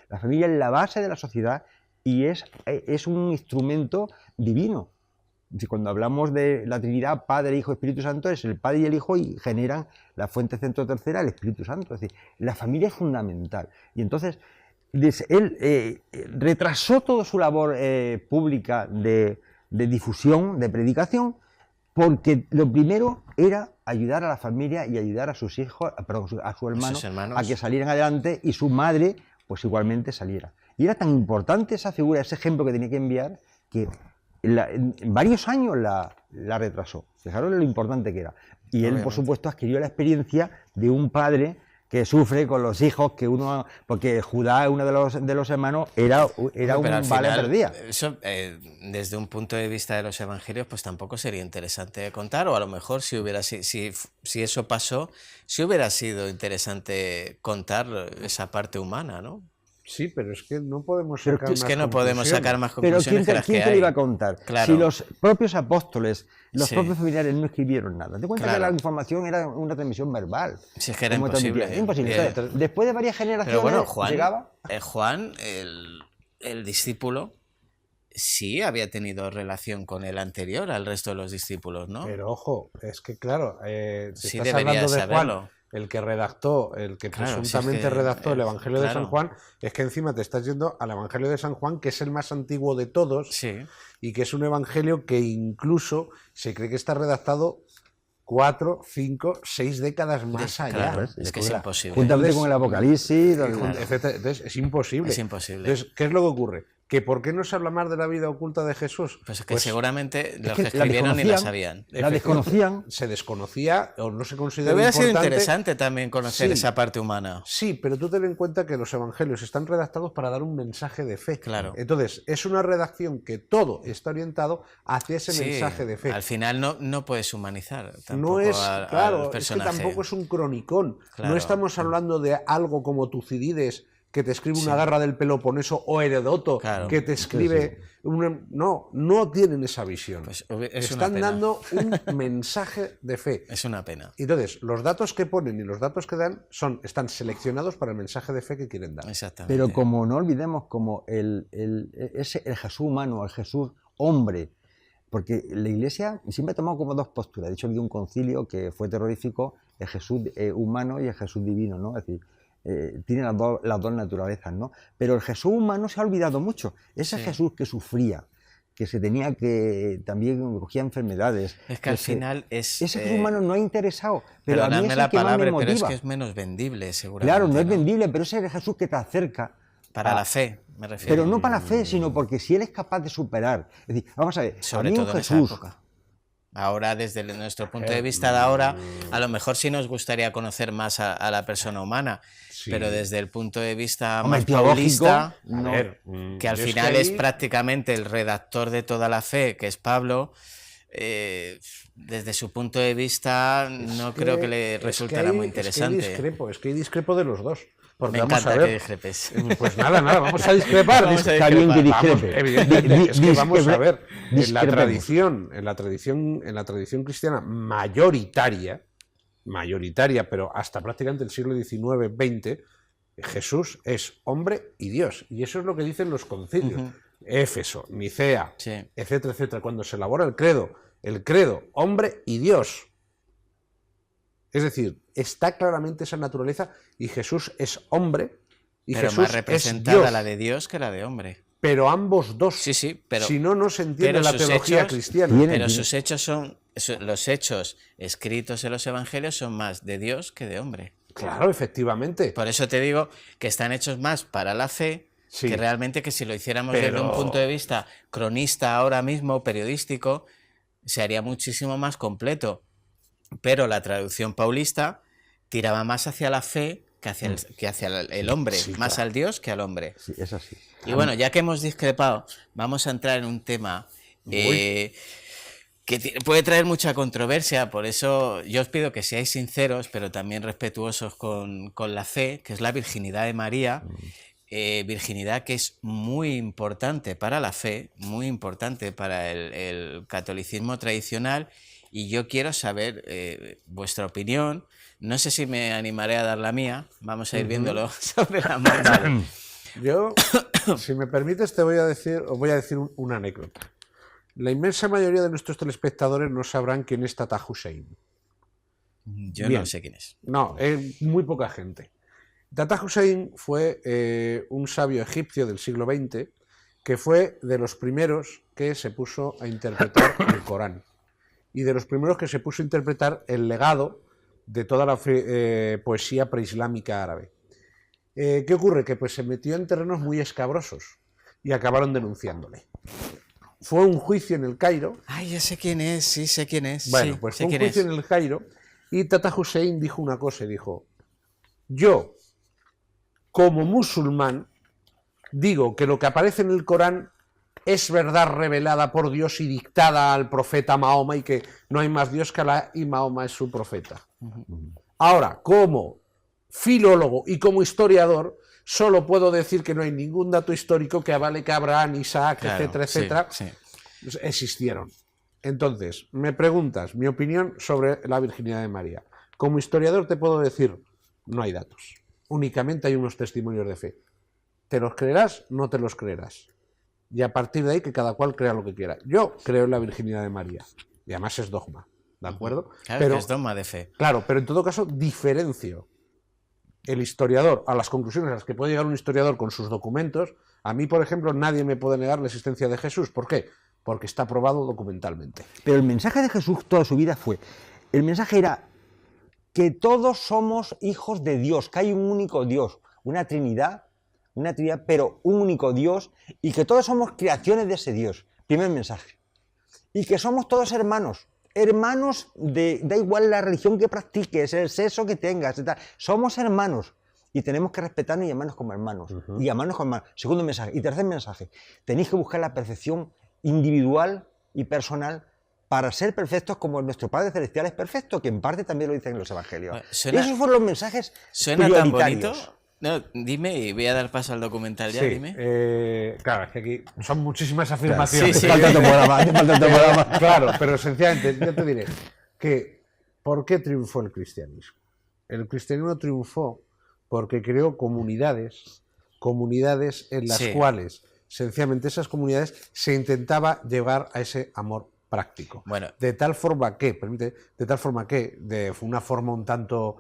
La familia es la base de la sociedad y es un instrumento divino. Cuando hablamos de la Trinidad, Padre, Hijo, Espíritu Santo, es el Padre y el Hijo y generan la fuente centro tercera, el Espíritu Santo. Es decir, la familia es fundamental. Y entonces, él retrasó toda su labor pública de difusión, de predicación, porque lo primero era ayudar a la familia y ayudar a sus hijos, a su hermano, a que salieran adelante y su madre, pues igualmente saliera. Y era tan importante esa figura, ese ejemplo que tenía que enviar, que en varios años la retrasó. Fijaros lo importante que era. Y él, por supuesto, adquirió la experiencia de un padre que sufre con los hijos que uno, porque Judá, uno de los hermanos, era un Pero al vale final, perdida. eso, desde un punto de vista de los evangelios, pues tampoco sería interesante contar, o a lo mejor si eso pasó, sí hubiera sido interesante contar esa parte humana, ¿no? Sí, pero es que no podemos Pero sacar Es más que no podemos conclusiones. sacar más Pero conclusiones que las que ¿quién te lo hay. iba a contar? Claro. Si los propios apóstoles, los Sí. propios familiares no escribieron nada. Te cuenta que Claro. la información era una transmisión verbal. Si es que era Como imposible. transmitía. Imposible. Bien. Entonces, después de varias generaciones Pero bueno, Juan, llegaba... Juan, el discípulo, sí había tenido relación con el anterior al resto de los discípulos, ¿no? Pero ojo, es que claro, si Sí estás debería hablando de saberlo. Juan, el que redactó, el que Claro, si es presuntamente que, redactó el Evangelio de claro. San Juan, es que encima te estás yendo al Evangelio de San Juan, que es el más antiguo de todos, Sí. y que es un evangelio que incluso se cree que está redactado 4, 5, 6 décadas más allá. Claro, ¿ves? es que es imposible. Juntamente Entonces, con el Apocalipsis... Etcétera. Entonces, es imposible. Es imposible. Entonces, ¿qué es lo que ocurre? ¿Que por qué no se habla más de la vida oculta de Jesús? Pues es que seguramente los que que la escribieron ni la desconocían. sabían. La desconocían. Se desconocía o no se Pero considera hubiera sido importante. interesante también conocer Sí. esa parte humana. Sí, pero tú ten en cuenta que los evangelios están redactados para dar un mensaje de fe. Claro. Entonces, es una redacción que todo está orientado hacia ese Sí, mensaje de fe. al final no puedes humanizar No tampoco es, al claro, es que personaje. tampoco es un cronicón. Claro. No estamos hablando de algo como Tucídides, que te escribe una Sí. guerra del Peloponeso, o Heródoto, Claro. que te escribe... No tienen esa visión. Pues es una Están pena. dando un mensaje de fe. Es una pena. Entonces, los datos que ponen y los datos que dan están seleccionados para el mensaje de fe que quieren dar. Exactamente. Pero como no olvidemos como el Jesús humano, el Jesús hombre, porque la Iglesia siempre ha tomado como dos posturas. De hecho, había un concilio que fue terrorífico, el Jesús humano y el Jesús divino, ¿no? Es decir, tiene las dos naturalezas, ¿no? Pero el Jesús humano se ha olvidado mucho. Ese Sí. Jesús que sufría, que se tenía que también cogía enfermedades. Es que al se- final es... ese Jesús humano no ha interesado, pero a mí perdonadme es la el que más me palabra, pero es motiva. que es menos vendible, seguramente. Claro, no es vendible, pero ese es el Jesús que te acerca. Para a- la fe, me refiero. Pero no para la fe, sino porque si él es capaz de superar. Es decir, vamos a ver, Sobre a mí un todo en esa Jesús, época. Ahora, desde nuestro punto de vista de ahora, a lo mejor sí nos gustaría conocer más a la persona humana, Sí. pero desde el punto de vista hombre, más teológico, paulista, no. que al yo es final que es ahí- prácticamente el redactor de toda la fe, que es Pablo, desde su punto de vista no creo que le resultará muy interesante. Es que hay discrepo de los dos. Porque Me vamos encanta a que ver. discrepes. Pues nada, vamos a discrepar. Vamos a Está bien que discrepar. discrepe. Evidentemente, es que vamos a ver, en la discrepemos. tradición cristiana mayoritaria, pero hasta prácticamente el siglo XIX, XX, Jesús es hombre y Dios. Y eso es lo que dicen los concilios. Ujú. Éfeso, Nicea, Sí. etcétera, etcétera. Cuando se elabora el credo, hombre y Dios. Es decir, está claramente esa naturaleza y Jesús es hombre y Pero Jesús más es representada Dios. la de Dios que la de hombre. Pero ambos dos. Sí, sí, pero... Si no, no se entiende pero la sus teología hechos cristiana. Pero sus hechos son... Los hechos escritos en los evangelios son más de Dios que de hombre. Claro, efectivamente. Por eso te digo que están hechos más para la fe Sí. que realmente que si lo hiciéramos Pero- desde un punto de vista cronista ahora mismo, periodístico, se haría muchísimo más completo. Pero la traducción paulista tiraba más hacia la fe que hacia el hombre, Sí, más claro. al Dios que al hombre. Sí, es así. Y bueno, ya que hemos discrepado, vamos a entrar en un tema puede traer mucha controversia, por eso yo os pido que seáis sinceros, pero también respetuosos con la fe, que es la virginidad de María, virginidad que es muy importante para la fe, muy importante para el catolicismo tradicional, y yo quiero saber vuestra opinión. No sé si me animaré a dar la mía, vamos a ir viéndolo sobre la marcha. Yo, si me permites, os voy a decir una anécdota. La inmensa mayoría de nuestros telespectadores no sabrán quién es Tata Hussein. Yo Bien. no sé quién es. No, muy poca gente. Tata Hussein fue un sabio egipcio del siglo XX que fue de los primeros que se puso a interpretar el Corán y de los primeros que se puso a interpretar el legado de toda la poesía preislámica árabe. ¿Qué ocurre? Que pues se metió en terrenos muy escabrosos y acabaron denunciándole. Fue un juicio en el Cairo. Ay, ya sé quién es, sí, sé quién es. Bueno, sí, pues sé fue un quién juicio es. en el Cairo y Tata Hussein dijo una cosa y dijo: Yo, como musulmán, digo que lo que aparece en el Corán es verdad revelada por Dios y dictada al profeta Mahoma y que no hay más Dios que Alá y Mahoma es su profeta. Ahora, como filólogo y como historiador, solo puedo decir que no hay ningún dato histórico que avale que Abraham, Isaac, Claro, etcétera, etcétera, sí. existieron. Entonces, me preguntas mi opinión sobre la virginidad de María. Como historiador te puedo decir, no hay datos. Únicamente hay unos testimonios de fe. ¿Te los creerás? No te los creerás. Y a partir de ahí que cada cual crea lo que quiera. Yo creo en la virginidad de María. Y además es dogma, ¿de acuerdo? Claro, Pero, que es dogma de fe. claro, pero en todo caso diferencio el historiador a las conclusiones a las que puede llegar un historiador con sus documentos. A mí, por ejemplo, nadie me puede negar la existencia de Jesús. ¿Por qué? Porque está probado documentalmente. Pero el mensaje de Jesús toda su vida fue, el mensaje era que todos somos hijos de Dios, que hay un único Dios, una Trinidad, pero un único Dios, y que todos somos creaciones de ese Dios. Primer mensaje. Y que somos todos hermanos. Hermanos da igual la religión que practiques, el sexo que tengas, etc. Somos hermanos. Y tenemos que respetarnos y amarnos como hermanos. Y amarnos como hermanos. Segundo mensaje. Y tercer mensaje. Tenéis que buscar la perfección individual y personal para ser perfectos como nuestro Padre Celestial es perfecto, que en parte también lo dicen en los Evangelios. Esos fueron los mensajes ¿Suena tan prioritarios. bonito? No, dime y voy a dar paso al documental ya, Sí, dime. claro, es que aquí son muchísimas afirmaciones. Sí, sí. Falta el programa. Claro, pero sencillamente yo te diré que ¿por qué triunfó el cristianismo? El cristianismo triunfó porque creó comunidades en las Sí. cuales sencillamente esas comunidades se intentaba llevar a ese amor práctico. Bueno. De tal forma que, de una forma un tanto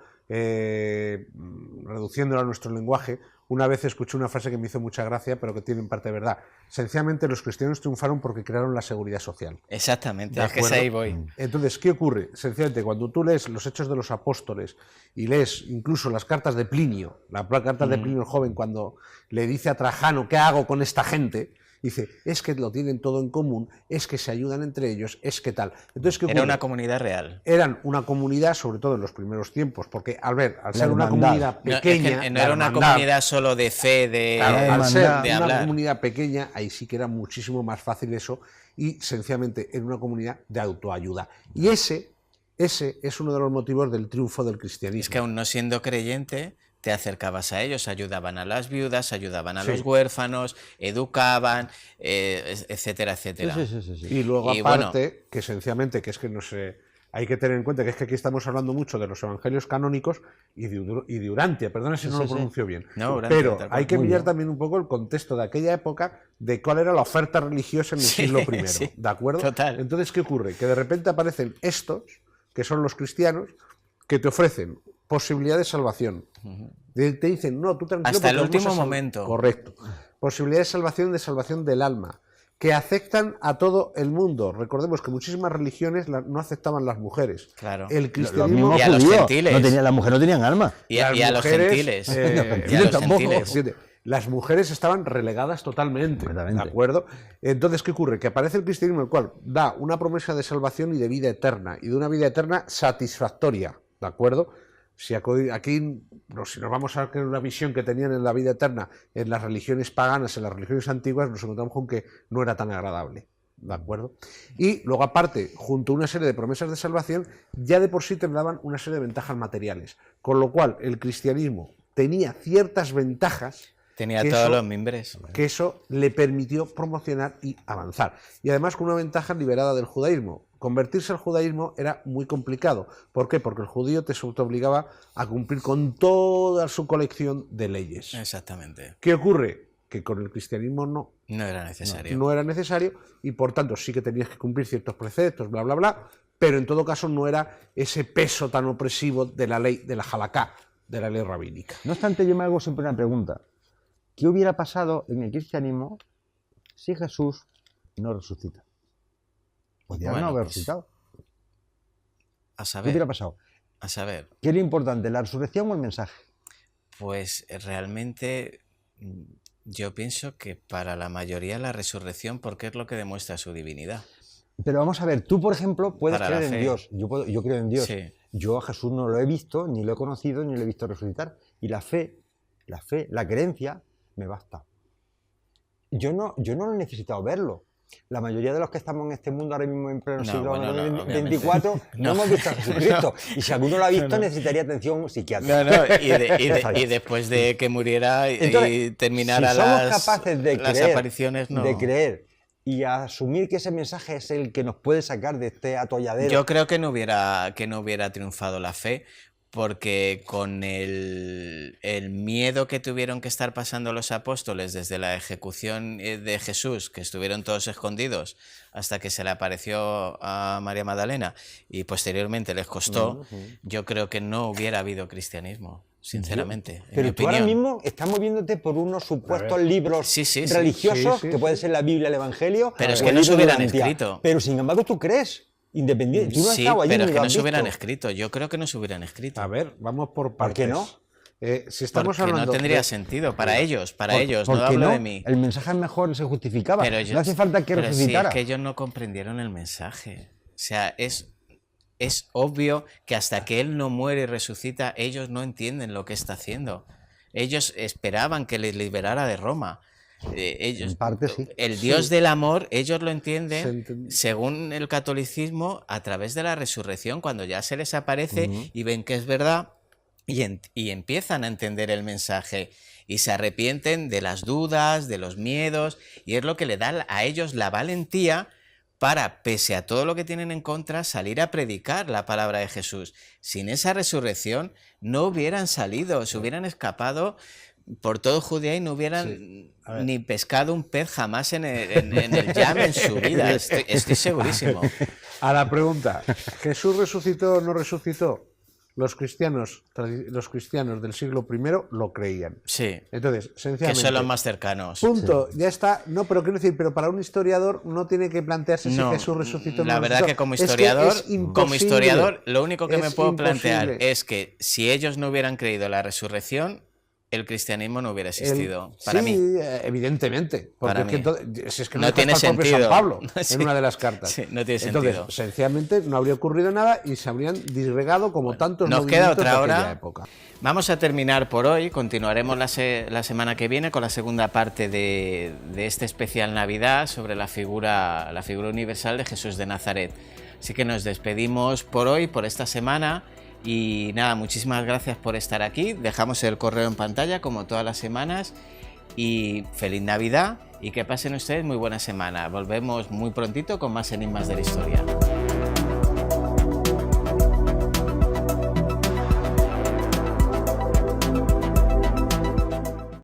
reduciéndolo a nuestro lenguaje, una vez escuché una frase que me hizo mucha gracia, pero que tiene en parte verdad. Sencillamente los cristianos triunfaron porque crearon la seguridad social. Exactamente, ¿De es que acuerdo? ahí voy. Entonces, ¿qué ocurre? Sencillamente, cuando tú lees los Hechos de los Apóstoles y lees incluso las cartas de Plinio, la carta de Plinio el joven, cuando le dice a Trajano, ¿qué hago con esta gente? Dice, es que lo tienen todo en común, es que se ayudan entre ellos, es que tal. Entonces, ¿qué ocurre? Era una comunidad real. Eran una comunidad, sobre todo en los primeros tiempos, porque al ser una hermandad. comunidad No, es pequeña... que no la era una hermandad, comunidad solo de fe, de, claro, al ser de una hablar. comunidad pequeña, ahí sí que era muchísimo más fácil eso, y sencillamente en una comunidad de autoayuda. Y ese es uno de los motivos del triunfo del cristianismo. Es que aún no siendo creyente, te acercabas a ellos, ayudaban a las viudas, ayudaban a Sí. los huérfanos, educaban, etcétera, etcétera. Sí. Y luego Y aparte, que sencillamente, que es que no sé, hay que tener en cuenta que es que aquí estamos hablando mucho de los evangelios canónicos y de Urantia, perdona si no Sí, lo sí. pronuncio bien, No, Urantia, pero tal cual. hay que Muy mirar bien. también un poco el contexto de aquella época de cuál era la oferta religiosa en el Sí, siglo I, sí. ¿de acuerdo? Total. Entonces, ¿qué ocurre? Que de repente aparecen estos, que son los cristianos, que te ofrecen posibilidad de salvación. Te dicen, no, tú tranquilo. Hasta el porque vamos último a momento. Correcto. Posibilidad de salvación del alma, que aceptan a todo el mundo. Recordemos que muchísimas religiones no aceptaban las mujeres. Claro. El Los cristianismo... mismos Y a los judíos. gentiles. Las mujeres no tenían alma. Y a las los mujeres, gentiles. eh, Y a gentiles los tampoco. gentiles. Fíjate, las mujeres estaban relegadas totalmente, Completamente. ¿de acuerdo? Entonces, ¿qué ocurre? Que aparece el cristianismo, el cual da una promesa de salvación y de vida eterna, y de una vida eterna satisfactoria, ¿de acuerdo? Si aquí, si nos vamos a ver una visión que tenían en la vida eterna en las religiones paganas, en las religiones antiguas, nos encontramos con que no era tan agradable. ¿De acuerdo? Y luego, aparte, junto a una serie de promesas de salvación, ya de por sí te daban una serie de ventajas materiales. Con lo cual, el cristianismo tenía ciertas ventajas Tenía que todos eso- los mimbres. que eso le permitió promocionar y avanzar. Y además con una ventaja liberada del judaísmo. Convertirse al judaísmo era muy complicado. ¿Por qué? Porque el judío te obligaba a cumplir con toda su colección de leyes. Exactamente. ¿Qué ocurre? Que con el cristianismo no. No era necesario. No era necesario y por tanto sí que tenías que cumplir ciertos preceptos, bla, bla, bla, pero en todo caso no era ese peso tan opresivo de la ley de la halakha, de la ley rabínica. No obstante, yo me hago siempre una pregunta. ¿Qué hubiera pasado en el cristianismo si Jesús no resucita? Podría Bueno, no haber pues, resucitado. A ¿Qué saber, hubiera pasado? a saber. ¿Qué es lo importante, la resurrección o el mensaje? Pues realmente yo pienso que para la mayoría la resurrección, porque es lo que demuestra su divinidad. Pero vamos a ver, tú, por ejemplo, puedes Para la creer en fe. Dios. Yo creo en Dios. Sí. Yo a Jesús no lo he visto, ni lo he conocido, ni lo he visto resucitar. Y la fe, la creencia, me basta. Yo no he necesitado verlo. La mayoría de los que estamos en este mundo ahora mismo en pleno siglo XXIV no hemos visto a Jesucristo. Y si alguno lo ha visto, necesitaría atención psiquiátrica. Y después de que muriera Entonces, y terminara si somos capaces de las creer, apariciones, no. de creer y asumir que ese mensaje es el que nos puede sacar de este atolladero. Yo creo que no hubiera triunfado la fe, porque con el miedo que tuvieron que estar pasando los apóstoles desde la ejecución de Jesús, que estuvieron todos escondidos hasta que se le apareció a María Magdalena y posteriormente les costó, yo creo que no hubiera habido cristianismo, sinceramente. Pero tú ahora mismo estás moviéndote por unos supuestos libros religiosos, que pueden ser la Biblia, el Evangelio, pero es que no se hubieran escrito. Pero sin embargo tú crees. Independiente. Tú no has estado allí, pero es que no no se hubieran escrito. Yo creo que no se hubieran escrito. A ver, vamos por partes. ¿Por qué no? Si estamos porque hablando no tendría sentido para ellos, no hablo de mí. El mensaje mejor se justificaba. Pero no hace falta que resucitara. Sí, es que ellos no comprendieron el mensaje. O sea, es obvio que hasta que él no muere y resucita, ellos no entienden lo que está haciendo. Ellos esperaban que les liberara de Roma. Ellos, en parte sí. El Dios del amor, ellos lo entienden según el catolicismo a través de la resurrección, cuando ya se les aparece y ven que es verdad y empiezan a entender el mensaje y se arrepienten de las dudas, de los miedos, y es lo que le da a ellos la valentía para, pese a todo lo que tienen en contra, salir a predicar la palabra de Jesús. Sin esa resurrección no hubieran salido, se hubieran escapado por todo Judea y no hubieran ni pescado un pez jamás en el Yam en su vida. Estoy segurísimo. A la pregunta, ¿Jesús resucitó o no resucitó? Los cristianos del siglo I lo creían. Sí. Entonces, sencillamente, que son los más cercanos. Punto, ya está. No, pero quiero decir, pero para un historiador no tiene que plantearse si Jesús resucitó o no. La verdad que como historiador, lo único que me puedo plantear es que si ellos no hubieran creído la resurrección, el cristianismo no hubiera existido, para mí. Sí, evidentemente. Porque es que no tiene sentido. San Pablo en una de las cartas. Sí, no tiene sentido. Entonces, sencillamente, no habría ocurrido nada y se habrían disgregado como tantos nos movimientos queda otra de aquella hora. época. Vamos a terminar por hoy. Continuaremos la semana que viene con la segunda parte de este especial Navidad sobre la figura universal de Jesús de Nazaret. Así que nos despedimos por hoy, por esta semana. Y nada, muchísimas gracias por estar aquí. Dejamos el correo en pantalla como todas las semanas. Y feliz Navidad y que pasen ustedes muy buena semana. Volvemos muy prontito con más enigmas de la historia.